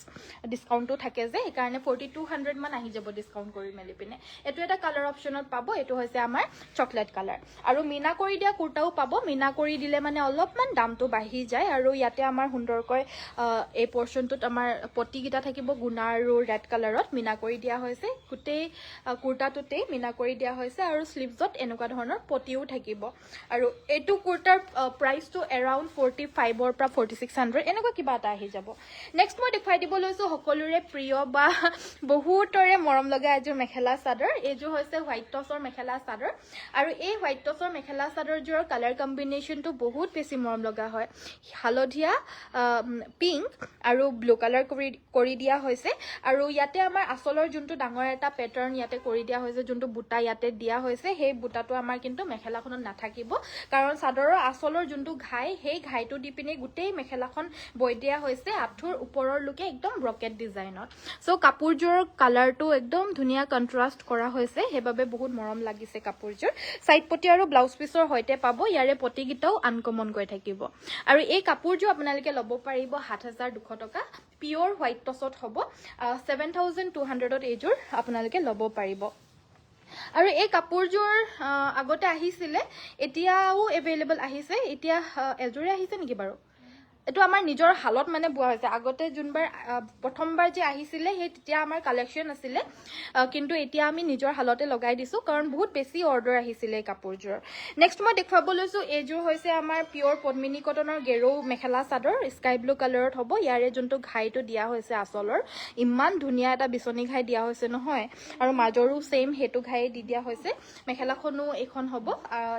ডিসকাউন্টটো থাকে যে এই কাৰণে 4200 মান আহি যাব ডিসকাউন্ট কৰি মেলি পিনে এটো এটা কালাৰ অপচনত পাব এটো হৈছে আমাৰ চকলেট কালাৰ আৰু মিনা কৰি দিয়া কুৰ্তাও পাব মিনা কৰি দিলে মানে অলপমান দামটো বাঢ়ি যায় আৰু ইয়াতে আমাৰ সুন্দৰকৈ এই পোৰশনটোত আমাৰ পটি গিটা থাকিব গুণা আৰু ৰেড কালাৰত মিনা কৰি দিয়া হৈছে গুটেই কুৰ্তাটোতে মিনা কৰি দিয়া হৈছে আৰু স্লিভছত এনেকুৱা ধৰণৰ পটিও থাকিব আৰু এটো কুৰ্তাৰ প্ৰাইসটো এৰাউণ্ড 45 ৰ পৰা 4600 এনেকুৱা কিবা এটা আহি যাব নেক্সট মই দেখাই দিব লৈছো সকলোৰে প্ৰিয় বা বহুতৰে মৰম লগা এযোৰ মেখেলা চাদৰ এইযোৰ হৈছে হোৱাইট টছৰ মেখেলা চাদৰ আৰু এই হোৱাইট টছৰ মেখেলা চাদৰযোৰৰ কালাৰ কম্বিনেশ্যনটো বহুত বেছি মৰম লগা হয় হালধীয়া পিংক আৰু ব্লু কালাৰ কৰি দিয়া হৈছে আৰু ইয়াতে আমাৰ আচলৰ যোনটো ডাঙৰ এটা পেটাৰ্ণ ইয়াতে কৰি দিয়া হৈছে যোনটো বুটা ইয়াতে দিয়া হৈছে সেই বুটাটো আমাৰ কিন্তু মেখেলাখনত নাথাকিব কাৰণ চাদৰৰ আচলৰ যোনটো ঘাই সেই ঘাইটো দি পিনে গোটেই মেখেলাখন বৈ দিয়া হৈছে আঁঠুৰ ওপৰৰ লৈকে একদম ব্ৰকেট ডিজাইনত সো কাপোৰযোৰৰ কালাৰটো একদম ধুনীয়া কন্ট্ৰাষ্ট কৰা হৈছে সেইবাবে বহুত মৰম লাগিছে কাপোৰযোৰ সাইড পটি আৰু ব্লাউজ পিছৰ সৈতে পাব ইয়াৰে পটিগিটাও আনকমন গৈ থাকিব আৰু এই কাপোৰযোৰ আপোনালোকে ল'ব পাৰিব 7200 টকা পিওৰ হোৱাইট টছত হ'ব 7200ত এইযোৰ আপোনালোকে ল'ব পাৰিব আৰু এই কাপোৰযোৰ আগতে আহিছিলে এতিয়াও এভেইলেবল আহিছে এতিয়া এযোৰে আহিছে নেকি বাৰু এটো আমাৰ নিজৰ হালত মানে বুৱা হৈছে আগতে যোনবাৰ প্ৰথমবাৰ যে আহিছিলে হে তেতিয়া আমাৰ কালেকচন আছিলে কিন্তু এতিয়া আমি নিজৰ হালতে লগাই দিছো কাৰণ বহুত বেছি অৰ্ডাৰ আহিছিলে কাপোৰযোৰ নেক্সট মই দেখাব লৈছো এইযোৰ হৈছে আমাৰ পিওৰ পদ্মিনী কটনৰ Gero mekhela chador sky blue কালাৰত হ'ব ইয়াৰে যোনটো ঘাইটো দিয়া হৈছে আচলৰ ইমান ধুনীয়া এটা বিচনী ঘাই দিয়া হৈছে নহয় আৰু মাজৰো সেম হেতু ঘাই দি দিয়া হৈছে মেখেলাখনো এখন হ'ব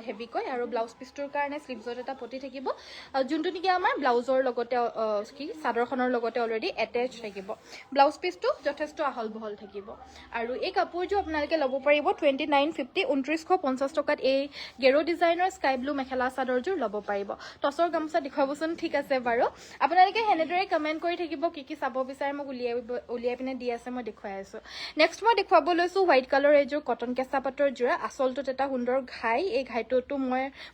হেভিকৈ আৰু ব্লাউজ পিছটোৰ কাৰণে স্লিভছত এটা পটি থাকিব যোনটো নেকি আমাৰ ব্লাউজৰ লগতে কি চাদৰখনৰ লগতে অলৰেডি এটাচ থাকিব ব্লাউজ পিছটো যথেষ্ট আহল বহল থাকিব আৰু এই কাপোৰযোৰ আপোনালোকে ল'ব পাৰিব 2950 2950 টকাত এই গেৰো ডিজাইনৰ স্কাই ব্লু মেখেলা চাদৰযোৰ ল'ব পাৰিব টছৰ গামছা দেখুৱাবচোন ঠিক আছে বাৰু আপোনালোকে হেনেদৰে কমেন্ট কৰি থাকিব কি চাব বিচাৰে মোক উলিয়াই পিনে দি আছে মই দেখুৱাই আছো নেক্সট মই দেখুৱাব লৈছো হোৱাইট কালাৰ এযোৰ কটন কেঁচা পাটৰ যোৰা আচলটোত এটা সুন্দৰ ঘাই এই ঘাইটোটো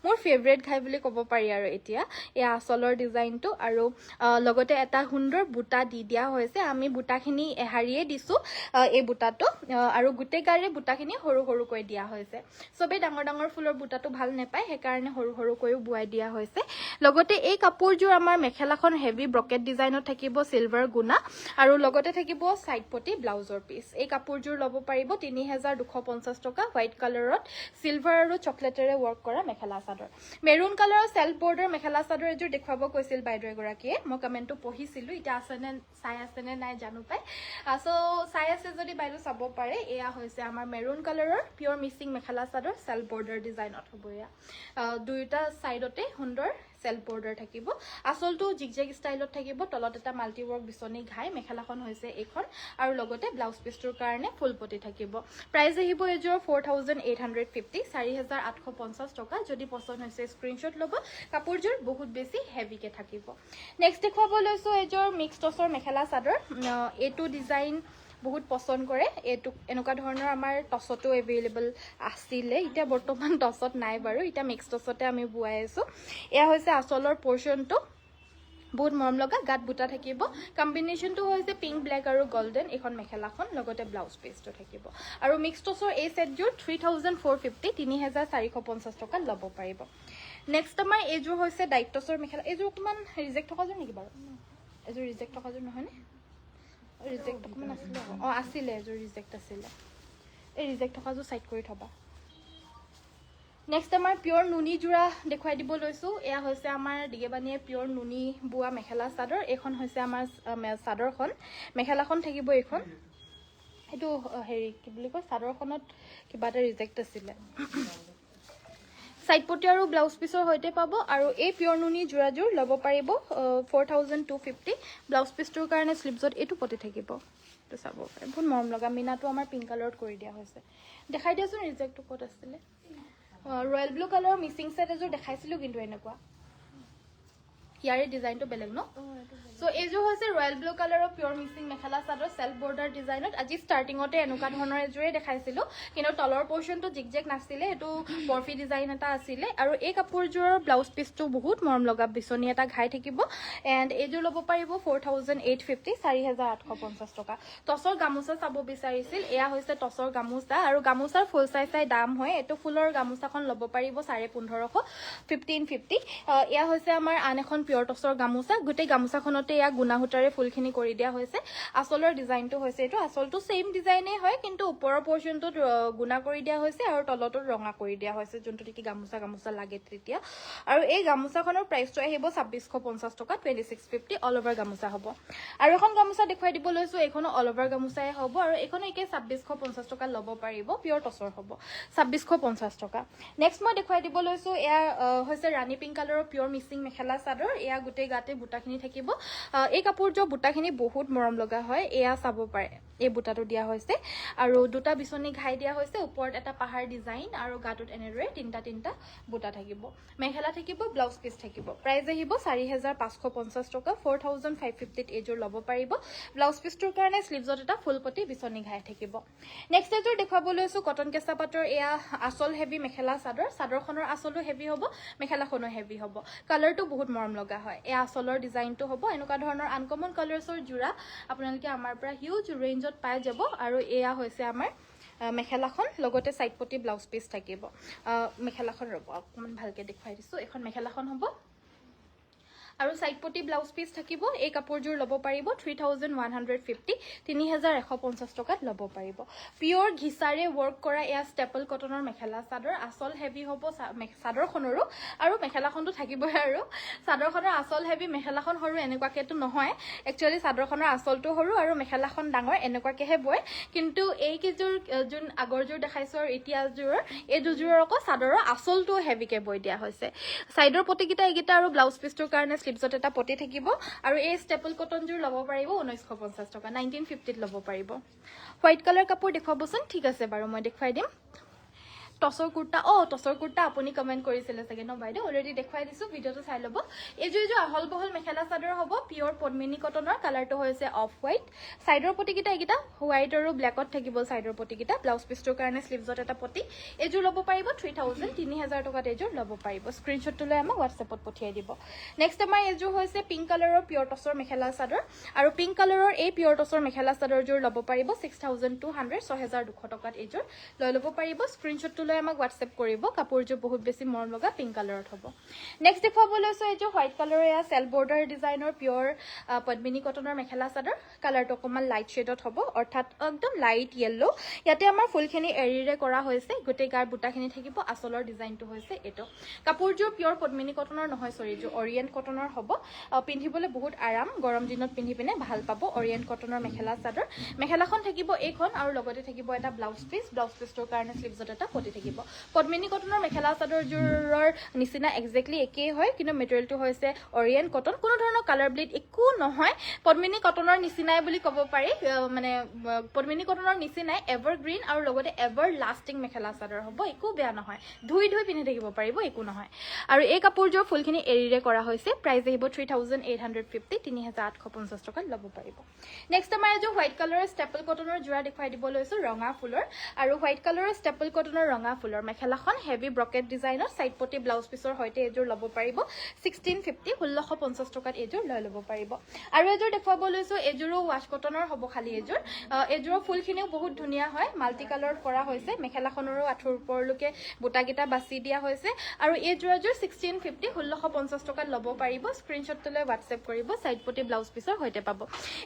মোৰ ফেভৰেট ঘাই বুলি ক'ব পাৰি আৰু এতিয়া এই আচলৰ ডিজাইনটো আৰু লগতে এটা সুন্দৰ বুটা দি দিয়া হৈছে আমি বুটাখিনি এহাৰিয়ে দিছো এই বুটাটো আৰু গুটে গাৰে বুটাখিনি সৰু সৰু কৈ দিয়া হৈছে সবে ডাঙৰ ডাঙৰ ফুলৰ বুটাটো ভাল নেপায় সেই কাৰণে সৰু সৰু কৈও বুৱাই দিয়া হৈছে লগতে এই কাপোৰযোৰ আমাৰ মেখেলাখন হেভি ব্ৰকেট ডিজাইনত থাকিব সিলভাৰ গুনা আৰু লগতে থাকিব সাইড পটি ব্লাউজৰ পিস এই কাপোৰযোৰ ল'ব পাৰিব 3250 টকা হোৱাইট কালাৰত সিলভাৰ আৰু চকলেটেৰে ওয়াৰ্ক কৰা মেখেলা চাদৰ মেৰুন কালাৰৰ সেলফ বৰ্ডাৰ মেখেলা চাদৰ এযোৰ দেখুৱাব কৈছিল বাইদেউ এগৰাকীয়ে মই কমেন্টটো পঢ়িছিলো এটা আছেনে চাই আছেনে নাই জানো পাই সো চাই আছে যদি বাইদেউ চাব পাৰে এয়া হৈছে আমাৰ মেৰুন কালাৰৰ pure mixing mekhela chador self border ডিজাইনত হ'ব এয়া দুইটা সাইডতে সুন্দৰ সেলফ বৰ্ডাৰ থাকিব আসলটো জিগজেগ ষ্টাইলত থাকিব তলত এটা মাল্টি ওয়াৰ্ক বিচনী ঘাই মেখেলাখন হৈছে এখন আৰু লগতে ব্লাউজ পিছটোৰ কাৰণে ফুল পটি থাকিব প্ৰাইস আহিব এযোৰ 4850 4850 টকা যদি পছন্দ হৈছে স্ক্ৰিনশ্বট ল'ব কাপোৰযোৰ বহুত বেছি হেভিকে থাকিব নেক্সট দেখুৱাব লৈছো এযোৰ মিক্স টছৰ মেখেলা চাদৰ এটো ডিজাইন বহুত পছন্দ কৰে এটো এনেকুৱা ধৰণৰ আমাৰ টছটো এভেইলেবল আছিলে এতিয়া বৰ্তমান টছত নাই বাৰু এটা মিক্স টছতে আমি বুৱাই আছো এয়া হৈছে আচলৰ পোৰশনটো বহুত মৰম লগা গাত বুটা থাকিব কম্বিনেশনটো হৈছে পিংক ব্ল্যাক আৰু গোল্ডেন এখন মেখেলাখন লগতে ব্লাউজ পিছটো থাকিব আৰু মিক্স টছৰ এই সেটযোৰ 3450 3450 টকা ল'ব পাৰিব নেক্সট আমাৰ এইযোৰ হৈছে ডাইট টছৰ মেখেলা এইযোৰ অকমান ৰিজেক্ট থকা যোৰ নেকি বাৰু এইযোৰ ৰিজেক্ট থকা যোৰ নহয় নে ৰিজেক্ট অকমান আছিল আছিলে এযোৰ ৰিজেক্ট আছিলে এই ৰিজেক্ট থকা যোৰ সাইড কৰি থবা নেক্সট আমাৰ পিওৰ নুনি জোৰা দেখুৱাই দিব লৈছো এয়া হৈছে আমাৰ দিগেবানিয়ে পিওৰ নুনি বুৱা মেখেলা চাদৰ এখন হৈছে আমাৰ চাদৰখন মেখেলাখন থাকিব এখন এটো হেৰি কি বুলি কয় চাদৰখনত কিবা এটা ৰিজেক্ট আছিলে সাইড পটি আৰু ব্লাউজ পিছৰ হৈতে পাব আৰু এই পিওৰ নুনি জোৰাজোৰ ল'ব পাৰিব 4250 ব্লাউজ পিছটোৰ কাৰণে স্লিভছত এটো পটি থাকিব তো চাব পাৰে বহুত মৰম লগা মিনাটো আমাৰ পিংক কালাৰত কৰি দিয়া হৈছে দেখাই দিয়াচোন ৰিজেক্টটো ক'ত আছিলে ৰয়েল ব্লু কালাৰৰ মিক্সিং সেট এযোৰ দেখাইছিলো কিন্তু এনেকুৱা ইয়াৰে ডিজাইনটো বেলেগ ন সো এইযোৰ হৈছে ৰয়েল ব্লু কালাৰৰ pure mixing mekhela chador self border ডিজাইনত আজি স্টাৰ্টিংতে এনেকুৱা ধৰণৰ এযোৰে দেখাইছিলো কিন্তু তলৰ পোৰশনটো জিগজেগ নাছিলে এটো বৰফি ডিজাইন এটা আছিলে আৰু এই কাপোৰযোৰৰ ব্লাউজ পিছটো বহুত মৰম লগা বিচনী এটা ঘাই থাকিব এন্ড এইযোৰ ল'ব পাৰিব 4850 4850 টকা টছৰ গামোচা চাব বিচাৰিছিল এয়া হৈছে টছৰ গামোচা আৰু গামোচাৰ ফুল চাই দাম হয় এটো ফুলৰ গামোচাখন ল'ব পাৰিব 1550 1550 এয়া হৈছে আমাৰ আন এখন পিয়ৰ টছৰ গামোচা গোটেই গামোচাখনতে ইয়া গুণা সূতাৰে ফুলখিনি কৰি দিয়া হৈছে আচলৰ ডিজাইনটো হৈছে এইটো আচলটো সেম ডিজাইনে হয় কিন্তু ওপৰৰ পৰ্যন্তত গুণা কৰি দিয়া হৈছে আৰু তলতো ৰঙা কৰি দিয়া হৈছে যোনটো কি গামোচা গামোচা লাগে তেতিয়া আৰু এই গামোচাখনৰ প্ৰাইচটো আহিব 2650 টকা 2650 অল ওভাৰ গামোচা হ'ব আৰু এখন গামোচা দেখুৱাই দিব লৈছো এইখনো অল ওভাৰ গামোচাই হ'ব আৰু এইখনো একে 2650 টকা ল'ব পাৰিব পিয়ৰ টছৰ হ'ব 2650 টকা নেক্সট মই দেখুৱাই দিব লৈছো এয়া হৈছে ৰাণী পিংক কালাৰৰ পিয়ৰ মিক্সিং মেখেলা চাদৰ এয়া গোটেই গাতে বুটাখিনি থাকিব এই কাপোৰযোৰ বুটাখিনি বহুত মৰম লগা হয় এয়া চাব পাৰে এই বুটাটো দিয়া হৈছে আৰু দুটা বিচনী ঘাই দিয়া হৈছে ওপৰত এটা পাহাৰ ডিজাইন আৰু গাটোত এনেৰে তিনটা বুটা থাকিব মেখেলা থাকিব ব্লাউজ পিস থাকিব প্ৰাইস আহিব 4550 টকা 4550 এজোৰ ল'ব পাৰিব ব্লাউজ পিসটোৰ কাৰণে স্লিভছত এটা ফুলপটি বিচনী ঘাই থাকিব নেক্সট এজোৰ দেখাব লৈছো কটন কেঁচা পাটৰ এয়া আসল হেভি মেখেলা চাদৰখনৰ আসলটো হেভি হ'ব মেখেলাখনো হেভি হ'ব কালাৰটো বহুত মৰম লগা হয় এয়া আসলৰ ডিজাইনটো হ'ব এনেকুৱা ধৰণৰ আনকমন কালাৰ্ছৰ জোৰা আপোনালোকে আমাৰ পৰা হিউজ ৰেঞ্জত পাই যাব আৰু এয়া হৈছে আমাৰ মেখেলাখন লগতে সাইড পটি ব্লাউজ পিস থাকিব মেখেলাখন ৰব অকমান ভালকে দেখুৱাই দিছো এখন মেখেলাখন হ'ব আৰু সাইড পটি ব্লাউজ পিস থাকিব এই কাপোৰযোৰ ল'ব পাৰিব 3150 3150 টকাত ল'ব পাৰিব পিওৰ ঘিছাৰে ওয়াৰ্ক কৰা এয়া ষ্টেপল কটনৰ মেখেলা চাদৰ আসল হেভি হ'ব চাদৰখনৰো আৰু মেখেলাখনটো থাকিবই আৰু চাদৰখনৰ আসল হেভি মেখেলাখন সৰু এনেকুৱাকেটো নহয় একচুয়ালি চাদৰখনৰ আসলটো সৰু আৰু মেখেলাখন ডাঙৰ এনেকুৱাকেহে বয় কিন্তু এই কিজোৰ যোন আগৰযোৰ দেখাইছো আৰু এতিয়াযোৰ এই দুযোৰৰ আকৌ চাদৰৰ আসলটো হেভিকে বয় দিয়া হৈছে সাইডৰ পটিকিটা এগিটা আৰু ব্লাউজ পিসটোৰ কাৰণে স্লিভছত এটা পটি থাকিব আৰু এই ষ্টেপল কটনযোৰ ল'ব পাৰিব 1950 টকা 1950 ল'ব পাৰিব হোৱাইট কালাৰ কাপোৰ দেখুৱাবচোন ঠিক আছে বাৰু মই দেখুৱাই দিম টসৰ কুৰ্তা আপুনি কমেন্ট কৰিছিলে চাগে ন বাইদেউ অলৰেডি দেখুৱাই দিছো ভিডিওটো চাই ল'ব এইযোৰ আহল বহল মেখেলা চাদৰ হ'ব পিওৰ পদ্মিনী কটনৰ কালাৰটো হৈছে অফ হোৱাইট সাইডৰ পটিকিটা এগিটা হোৱাইট আৰু ব্ল্যাকত থাকিব সাইডৰ পটিকিটা ব্লাউজ পিসটোৰ কাৰণে স্লিভছত এটা পটি এইযোৰ ল'ব পাৰিব 3000 টকাত এইযোৰ ল'ব পাৰিব স্ক্ৰিনশ্বটটো লৈ আমাক WhatsAppত পঠিয়াই দিব নেক্সট আমাৰ এইযোৰ হৈছে পিংক কালাৰৰ পিওৰ টসৰ মেখেলা চাদৰ আৰু পিংক কালাৰৰ এই পিওৰ টসৰ মেখেলা চাদৰযোৰ ল'ব পাৰিব 6200 6200 টকাত এইযোৰ লৈ ল'ব পাৰিব স্ক্ৰিনশ্বটটো আমাক WhatsApp কৰিব কাপোৰযোৰ বহুত বেছি মৰম লগা পিংক কালাৰত হ'ব নেক্সট দেখুৱাব লৈছো এইযোৰ হোৱাইট কালাৰৰ এয়া সেল বৰ্ডাৰ ডিজাইনৰ পিওৰ পদ্মিনী কটনৰ মেখেলা চাদৰ কালাৰটো অকমান লাইট শেডত হ'ব অৰ্থাৎ একদম লাইট ইয়েলো ইয়াতে আমাৰ ফুলখিনি এৰিৰে কৰা হৈছে গোটেই গাৰ বুটাখিনি থাকিব আসলৰ ডিজাইনটো হৈছে এটো কাপোৰযোৰ পিওৰ পদ্মিনী কটনৰ নহয় সৰি যোৰ অৰিয়েন্ট কটনৰ হ'ব পিন্ধিবলৈ বহুত আৰাম গৰম দিনত পিন্ধি পিনে ভাল পাব অৰিয়েন্ট কটনৰ মেখেলা চাদৰ মেখেলাখন থাকিব এইখন আৰু লগতে থাকিব এটা ব্লাউজ পিসটোৰ কাৰণে স্লিভছত এটা পটি থাকিব পদ্মিনী কটনৰ মেখেলা চাদৰযোৰৰ নিচিনা এক্স্যাক্টলি একেই হয় কিন্তু মেটেৰিয়েলটো হৈছে অৰিয়েন্ট কটন কোনো ধৰণৰ কালাৰ ব্লিড একো নহয় পদ্মিনী কটনৰ নিচিনাই বুলি ক'ব পাৰি মানে পদ্মিনী কটনৰ নিচিনাই এভাৰগ্ৰীন আৰু লগতে এভাৰ লাষ্টিং মেখেলা চাদৰ হ'ব একো বেয়া নহয় ধুই পিন্ধি থাকিব পাৰিব একো নহয় আৰু এই কাপোৰযোৰ ফুলখিনি এৰিৰে কৰা হৈছে প্ৰাইস আহিব 3850 3850 টকাত ল'ব পাৰিব নেক্সট আমাৰ এযোৰ হোৱাইট কালাৰৰ ষ্টেপল কটনৰ জোৰা দেখুৱাই দিব লৈছো ৰঙা ফুলৰ আৰু হোৱাইট কালাৰৰ ষ্টেপল কটনৰ ৰঙা ফুলৰ মেখেলাখন হেভি ব্ৰকেট ডিজাইনৰ সাইড পটি ব্লাউজ পিসৰ হৈতে এযোৰ ল'ব পাৰিব 1650 1650 টকাত এযোৰ লৈ ল'ব পাৰিব আৰু এযোৰ দেখুৱাব লৈছো এযোৰো ৱাশ কটনৰ হ'ব খালি এযোৰৰ ফুলখিনিও বহুত ধুনীয়া হয় মাল্টি কালাৰত কৰা হৈছে মেখেলাখনৰো আঠুৰ ওপৰলৈকে বুটাকিটা বাছি দিয়া হৈছে আৰু এযোৰ 1650 1650 টকাত ল'ব পাৰিব স্ক্ৰিনশ্বটটো লৈ WhatsApp কৰিব সাইড পটি ব্লাউজ পিসৰ হৈতে পাব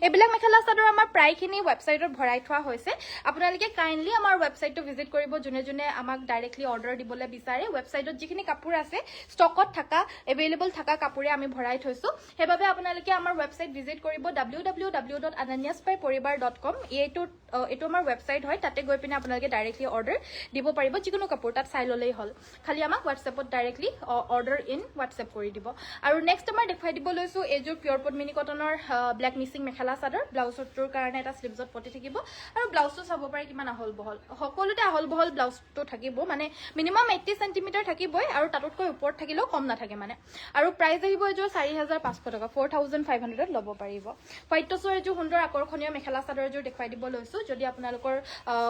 এইবিলাক মেখেলা চাদৰ আমাৰ প্ৰায়খিনি ৱেবছাইটত ভৰাই থোৱা হৈছে আপোনালোকে কাইন্ডলি আমাৰ ৱেবছাইটটো ভিজিট কৰিব যোনে আমাক ডাইৰেক্টলি অৰ্ডাৰ দিবলৈ বিচাৰে ৱেবছাইটত যিখিনি কাপোৰ আছে ষ্টকত থকা এভেইলেবল থকা কাপোৰে আমি ভৰাই থৈছো হেবাবে আপোনালোকে আমাৰ ৱেবছাইট ভিজিট কৰিব www.ananyaspaiporibar.com এইটো আমাৰ ৱেবছাইট হয় তাতে গৈ পিনে আপোনালোকে ডাইৰেক্টলি অৰ্ডাৰ দিব পাৰিব যিকোনো কাপোৰ তাত চাই ললেই হল খালি আমাক WhatsAppত ডাইৰেক্টলি অৰ্ডাৰ ইন WhatsApp কৰি দিব আৰু নেক্সট আমাৰ দেখুৱাই দিব লৈছো এযোৰ পিওৰ পদ্মিনী কটনৰ ব্ল্যাক মিক্সিং মেখেলা চাদৰ ব্লাউজটোৰ কাৰণে এটা স্লিভছত পটি থাকিব আৰু ব্লাউজটো চাব পাৰে কিমান আহল বহল সকলোতে আহল বহল ব্লাউজটো থাকিব মানে মিনিমাম 80 সেন্টিমিটাৰ থাকিবই আৰু তাতকৈ ওপৰত থাকিলেও কম নাথাকে মানে আৰু প্ৰাইস আহিব এযোৰ 4500 টকা 4500 ল'ব পাৰিব হোৱাইট টছৰ এযোৰ সুন্দৰ আকৰ্ষণীয় মেখেলা চাদৰ এযোৰ দেখুৱাই দিব লৈছো যদি আপোনালোকৰ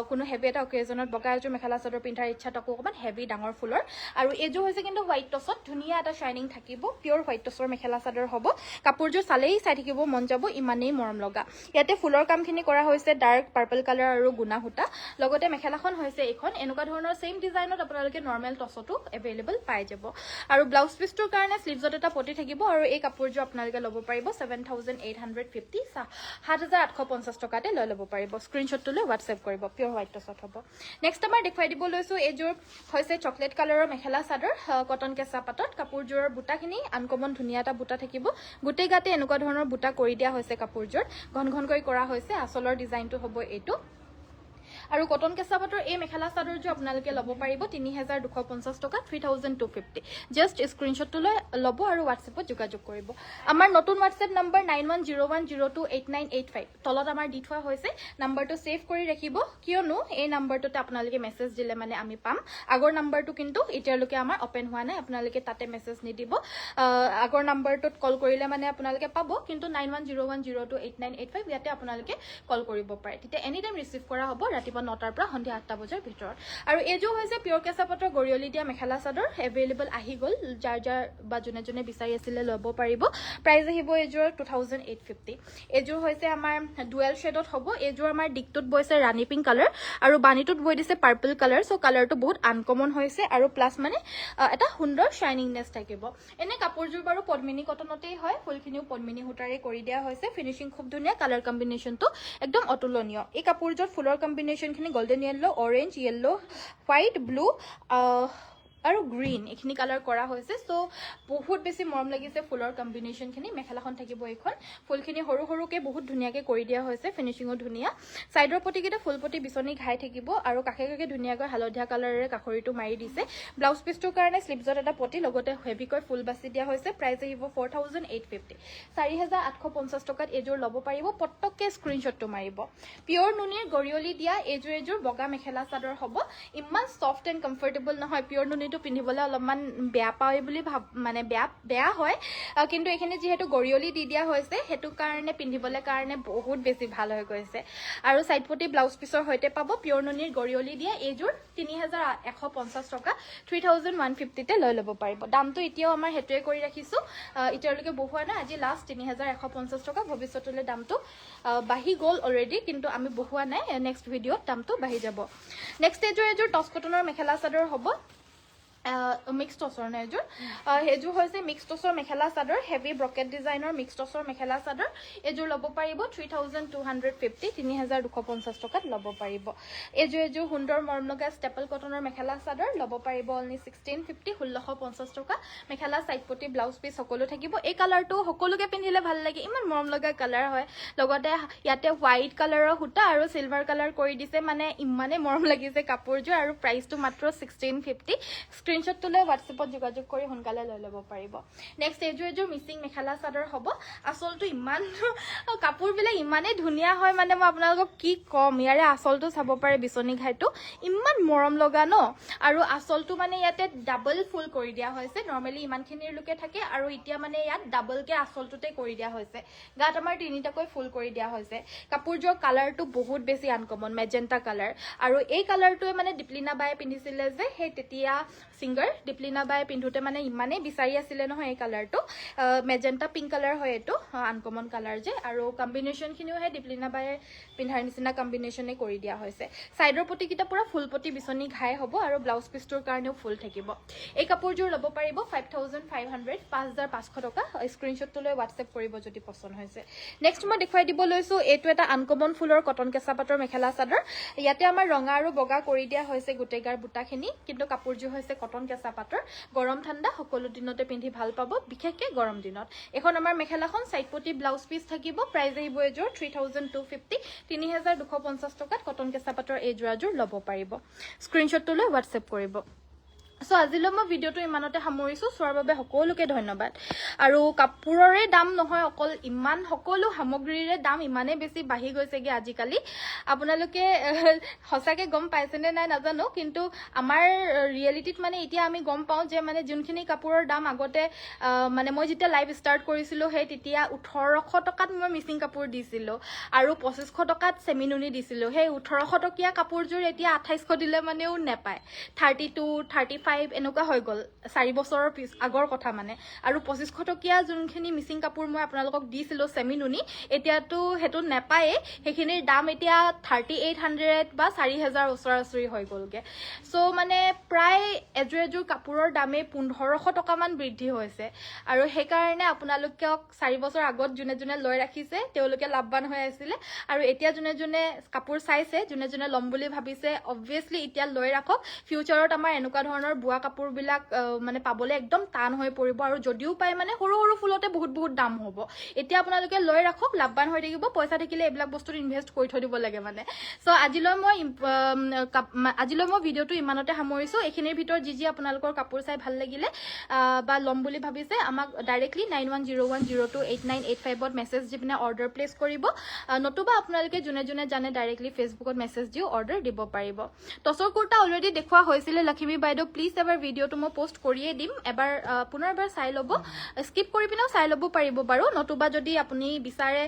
কোনো হেভি এটা অকেজনত বগা এযোৰ মেখেলা চাদৰ পিন্ধাৰ ইচ্ছা তাকো অকমান হেভি ডাঙৰ ফুলৰ আৰু এযোৰ হৈছে কিন্তু হোৱাইট টছত ধুনীয়া এটা শাইনিং থাকিব পিওৰ হোৱাইট টছৰ মেখেলা চাদৰ হ'ব কাপোৰযোৰ চালেই চাই থাকিব মন যাব ইমানেই মৰম লগা ইয়াতে ফুলৰ কামখিনি কৰা হৈছে ডাৰ্ক পাৰ্পল কালাৰ আৰু গুণা সূতা লগতে মেখেলাখন হৈছে এখন এনেকুৱা ধৰণৰ সেম ডিজাইনত আপোনালোকে নৰ্মেল টছতো এভেইলেবল পাই যাব আৰু ব্লাউজ পিছটোৰ কাৰণে স্লিভছত এটা পটি থাকিব আৰু এই কাপোৰযোৰ আপোনালোকে ল'ব পাৰিব 7850 7850 টকাতে লৈ ল'ব পাৰিব স্ক্ৰীনশ্বটটো লৈ হোৱাটছএপ কৰিব পিয়ৰ হোৱাইট টছত হ'ব নেক্সট আমাৰ দেখুৱাই দিব লৈছোঁ এইযোৰ হৈছে চকলেট কালাৰৰ মেখেলা চাদৰ কটন কেঁচা পাতত কাপোৰযোৰৰ বুটাখিনি আনকমন ধুনীয়া এটা বুটা থাকিব গোটেই গাতে এনেকুৱা ধৰণৰ বুটা কৰি দিয়া হৈছে কাপোৰযোৰ ঘন ঘনকৈ কৰা হৈছে আচলৰ ডিজাইনটো হ'ব এইটো আৰু কটন কেঁচা পাটৰ এই মেখেলা চাদৰযোৰ আপোনালোকে ল'ব পাৰিব 3250 টকা 3250 জাষ্ট স্ক্ৰীনশ্বটটো লৈ ল'ব আৰু হোৱাটছএপত যোগাযোগ কৰিব আমাৰ নতুন হোৱাটছএপ নম্বৰ 9101028985 তলত আমাৰ দি থোৱা হৈছে নম্বৰটো ছেভ কৰি ৰাখিব কিয়নো এই নম্বৰটোতে আপোনালোকে মেছেজ দিলে মানে আমি পাম আগৰ নম্বৰটো কিন্তু এতিয়ালৈকে আমাৰ ওপেন হোৱা নাই আপোনালোকে তাতে মেছেজ নিদিব আগৰ নম্বৰটোত কল কৰিলে মানে আপোনালোকে পাব কিন্তু 9101028985 ইয়াতে আপোনালোকে কল কৰিব পাৰে তেতিয়া এনি টাইম ৰিচিভ কৰা হ'ব ৰাতিপুৱা 9টাৰ পৰা সন্ধিয়া 8টা বজাৰ ভিতৰত আৰু এইযোৰ হৈছে পিয়ৰ কেঁচা পাটৰ গৰিয়লি দিয়া মেখেলা চাদৰ এভেইলেবল আহি গ'ল যাৰ যাৰ বা যোনে যোনে বিচাৰি আছিলে ল'ব পাৰিব প্ৰাইস আহিব এইযোৰ 2850 এইযোৰ হৈছে আমাৰ ডুৱেল শেডত হ'ব এইযোৰ আমাৰ ডিকটোত বৈছে ৰাণী পিংক কালাৰ আৰু বাণীটোত বৈ দিছে পাৰ্পল কালাৰ সো কালাৰটো বহুত আনকমন হৈছে আৰু প্লাস মানে এটা সুন্দৰ শাইনিংনেছ থাকিব এনে কাপোৰযোৰ বাৰু পদ্মিনী কটনতেই হয় ফুলখিনিও পদ্মিনী সূতাৰে কৰি দিয়া হৈছে ফিনিশিং খুব ধুনীয়া কালাৰ কম্বিনেশনটো একদম অতুলনীয় এই কাপোৰযোৰ ফুলৰ combination golden yellow orange yellow white blue আৰু গ্ৰীন এখিনি কালাৰ কৰা হৈছে সো বহুত বেছি মৰম লাগিছে ফুলৰ কম্বিনেশন খিনি মেখেলাখন থাকিব এইখন ফুলখিনি সৰু সৰুকে বহুত ধুনীয়াকে কৰি দিয়া হৈছে ফিনিশিংও ধুনীয়া সাইডৰ পটিকিটা ফুলপটি বিছনি ঘাই থাকিব আৰু কাখে কাখে ধুনীয়াকৈ হালধীয়া কালাৰেৰে কাখৰিটো মাৰি দিছে ব্লাউজ পিছটোৰ কাৰণে স্লিভছত এটা পটি লগতে হেভিকৈ ফুল বাছি দিয়া হৈছে প্ৰাইস আহিব 4850 4850 টকাত এযোৰ ল'ব পাৰিব পটককে স্ক্ৰীনশ্বটটো মাৰিব পিয়ৰ নুনিৰ গৰিয়লি দিয়া এযোৰ বগা মেখেলা চাদৰ হ'ব ইমান সফট এণ্ড কমফৰ্টেবল নহয় পিয়ৰ নুনিটো পিন্ধিবলৈ অলপমান বেয়া পায় বুলি মানে বেয়া হয় কিন্তু এখানে যেহেতু গৰিয়লি দি দিয়া হৈছে হেতু কাৰণে পিন্ধিবলৈ কাৰণে বহুত বেছি ভাল হৈ গৈছে আৰু সাইড পটি ব্লাউজ পিছৰ হৈতে পাব পিয়ৰ নুনিৰ গৰিয়লি দিয়া এযোৰ 3150 টকা 3150 তে লৈ ল'ব পাৰিব দামটো এতিয়াও আমাৰ হেতুৱে কৰি ৰাখিছো এতিয়ালৈকে বহুৱা না আজি লাষ্ট 3150 টকা ভৱিষ্যতলৈ দামটো বাহি গ'ল অলৰেডি কিন্তু আমি বহুৱা নাই নেক্সট ভিডিঅ'ত দামটো বাহি যাব নেক্সট এযোৰ টছ কটনৰ মেখেলা চাদৰ হ'ব মিক্স টছৰ নেযোৰ হেজু হৈছে mix টছৰ mekhela chador heavy bracket ডিজাইনৰ মিক্স টছৰ মেখেলা চাদৰ এযোৰ ল'ব পাৰিব 3250 3250 টকাত ল'ব পাৰিব এযোৰ সুন্দৰ মৰমলগা ষ্টেপল কটনৰ মেখেলা চাদৰ ল'ব পাৰিব অনলি 1650 1650 টকা মেখেলা সাইড পটি ব্লাউজ পিস সকলো থাকিব এই কালাৰটো সকলোকে পিন্ধিলে ভাল লাগে ইমান মৰমলগা কালাৰ হয় লগতে ইয়াতে হোৱাইট কালাৰৰ হুটা আৰু সিলভাৰ কালাৰ কৰি দিছে মানে ইমানে মৰম লাগিছে কাপোৰযোৰ আৰু প্ৰাইসটো মাত্ৰ 1650 স্ক্ৰীনশ্বটটো লৈ হোৱাটছএপত যোগাযোগ কৰি সোনকালে লৈ ল'ব পাৰিব নেক্সট এযোৰ মিচিং মেখেলা চাদৰ হ'ব আসলটো ইমান কাপোৰবিলাক ইমানে ধুনীয়া হয় মানে মই আপোনালোকক কি কম ইয়াৰে আসলটো চাব পাৰে বিছনি ঘাইটো ইমান মৰম লগা ন আৰু আসলটো মানে ইয়াতে ডাবল ফুল কৰি দিয়া হৈছে নৰমালি ইমানখিনিৰ লুকে থাকে আৰু এতিয়া মানে ইয়াত ডাবল কে আসলটোতে কৰি দিয়া হৈছে গাত আমাৰ তিনিটাকৈ ফুল কৰি দিয়া হৈছে কাপোৰযোৰ কালাৰটো বহুত বেছি আনকমন মেজেন্টা কালাৰ আৰু এই কালাৰটোৱে মানে দীপলিনা বায়ে পিন্ধিছিলে যে সেই তেতিয়া সিঙ্গাৰ দীপলিনা বায়ে পিন্ধুতে মানে ইমানে বিচাৰি আছিলে নহয় এই কালাৰটো মেজেন্টা পিংক কালাৰ হয় এটো আনকমন কালাৰ যে আৰু কম্বিনেশন খিনিও হে দীপলিনা বায়ে পিন্ধাৰ নিচিনা কম্বিনেশনে কৰি দিয়া হৈছে সাইডৰ পটি কিটা পুৰা ফুলপটি বিছনি ঘাই হ'ব আৰু ব্লাউজ পিছটোৰ কাৰণেও ফুল থাকিব এই কাপোৰযোৰ ল'ব পাৰিব 5500 5500 টকা স্ক্ৰীনশ্বটটো লৈ হোৱাটছএপ কৰিব যদি পছন্দ হৈছে নেক্সট মই দেখুৱাই দিব লৈছো এটো এটা আনকমন ফুলৰ কটন কেঁচা পাটৰ মেখেলা চাদৰ ইয়াতে আমাৰ ৰঙা আৰু বগা কৰি দিয়া হৈছে গোটেইগাৰ বুটাখিনি কিন্তু কাপোৰযোৰ হৈছে কটন কেঁচা পাটৰ গৰম ঠাণ্ডা সকলো দিনতে পিন্ধি ভাল পাব বিশেষকে গৰম দিনত এখন আমাৰ মেখেলাখন সাইড পটি ব্লাউজ পিস থাকিব প্ৰাইস আহিব এযোৰ 3250 3250 টকাত কটন কেঁচা পাটৰ এই যোৰাযোৰ ল'ব পাৰিব স্ক্ৰীনশ্বটটো লৈ হোৱাটছএপ কৰিব সো আজিলৈ মই ভিডিওটো ইমানতে সামৰিছো চোৱাৰ বাবে সকলোকে ধন্যবাদ আৰু কাপোৰৰে দাম নহয় অকল ইমান সকলো সামগ্ৰীৰে দাম ইমানে বেছি বাঢ়ি গৈছেগে আজিকালি আপোনালোকে হসাকে গম পাইছেনে নাই নাজানো কিন্তু আমাৰ ৰিয়েলিটিত মানে এতিয়া আমি গম পাও যে মানে যোনখিনি কাপোৰৰ দাম আগতে মানে মই যেতিয়া লাইভ ষ্টাৰ্ট কৰিছিলো হে তেতিয়া 1800 টকাত মই মিচিং কাপোৰ দিছিলো আৰু 2500 টকাত সেমিনুনি দিছিলো হে 1800 টকীয়া কাপোৰযোৰ এতিয়া 2800 দিলে মানেও নেপায় 32 35 5 এনেকুৱা হৈ গ'ল 4 বছৰৰ আগৰ কথা মানে আৰু 2500 টকীয়া যোনখিনি মিচিং কাপোৰ মই আপোনালোকক দিছিলোঁ চেমি নুনি এতিয়াতো সেইটো নেপায়ে সেইখিনিৰ দাম এতিয়া 3800 বা 4000 ওচৰা-ওচৰি হৈ গ'লগে সো মানে প্ৰায় এযোৰ কাপোৰৰ দামে 1500 টকামান বৃদ্ধি হৈছে আৰু সেইকাৰণে আপোনালোকক 4 বছৰ আগত যোনে লৈ ৰাখিছে তেওঁলোকে লাভৱান হৈ আছিল আৰু এতিয়া যোনে কাপোৰ চাইছে যোনে লম বুলি ভাবিছে অবভিয়াসলি এতিয়া লৈ ৰাখক ফিউচাৰত আমাৰ এনেকুৱা ধৰণৰ বুৱা কাপোৰবিলাক মানে পাবলৈ একদম টান হৈ পৰিব আৰু যদিও পায় মানে সৰু ফুলতে বহুত দাম হ'ব এতিয়া আপোনালোকে লৈ ৰাখক লাভৱান হৈ থাকিব পইচা থাকিলে এইবিলাক বস্তুত ইনভেষ্ট কৰি থৈ দিব লাগে মানে সো আজিলৈ মই ভিডিওটো ইমানতে সামৰিছো এইখিনিৰ ভিতৰত যি আপোনালোকৰ কাপোৰ চাই ভাল লাগিলে বা লম বুলি ভাবিছে আমাক ডাইৰেক্টলি 9101028985 ত মেছেজ দি পিনে অৰ্ডাৰ প্লেচ কৰিব নতুবা আপোনালোকে যোনে জানে ডাইৰেক্টলি ফেচবুকত মেছেজ দিও অৰ্ডাৰ দিব পাৰিব টছৰ কুৰ্তা অলৰেডি দেখুৱা হৈছিলে লক্ষ্মী বাইদেউ প্লিজ এবাৰ ভিডিওটো মই পোষ্ট কৰিয়ে দিম এবাৰ পুনৰবাৰ চাই ল'ব স্কিপ কৰি পিনেও চাই ল'ব পাৰিব বাৰু নতুবা যদি আপুনি বিচাৰে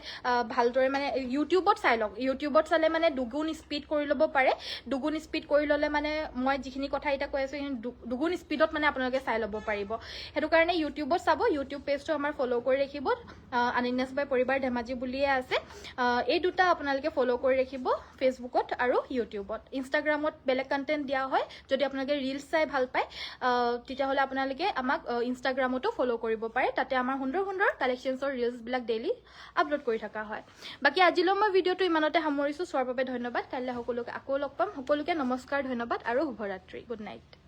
ভালদৰে মানে ইউটিউবত চাই লওক ইউটিউবত চালে মানে দুগুণ স্পীড কৰি ল'ব পাৰে দুগুণ স্পীড কৰি ল'লে মানে মই যিখিনি কথা এটা কৈ আছো সেইখিনি দুগুণ স্পীডত মানে আপোনালোকে চাই ল'ব পাৰিব সেইটো কাৰণে ইউটিউবত চাব ইউটিউব পেজটো আমাৰ ফলো কৰি ৰাখিব আনিন্যাস বাই পৰিবাৰ ধেমাজি বুলিয়ে আছে এই দুটা আপোনালোকে ফলো কৰি ৰাখিব ফেচবুকত আৰু ইউটিউবত ইনষ্টাগ্ৰামত বেলেগ কন্টেন্ট দিয়া হয় যদি আপোনালোকে ৰিলছ চাই ভাল পায় তেতিয়াহ'লে আপোনালোকে আমাক ইনষ্টাগ্ৰামতো ফলো কৰিব পাৰে তাতে আমাৰ সুন্দৰ কালেকশ্যনছৰ ৰিলছবিলাক ডেইলি আপলোড কৰি থকা হয় বাকি আজিলৈ মই ভিডিওটো ইমানতে সামৰিছো চোৱাৰ বাবে ধন্যবাদ কাইলৈ সকলোকে আকৌ লগ পাম সকলোকে নমস্কাৰ ধন্যবাদ আৰু শুভৰাত্ৰি গুড নাইট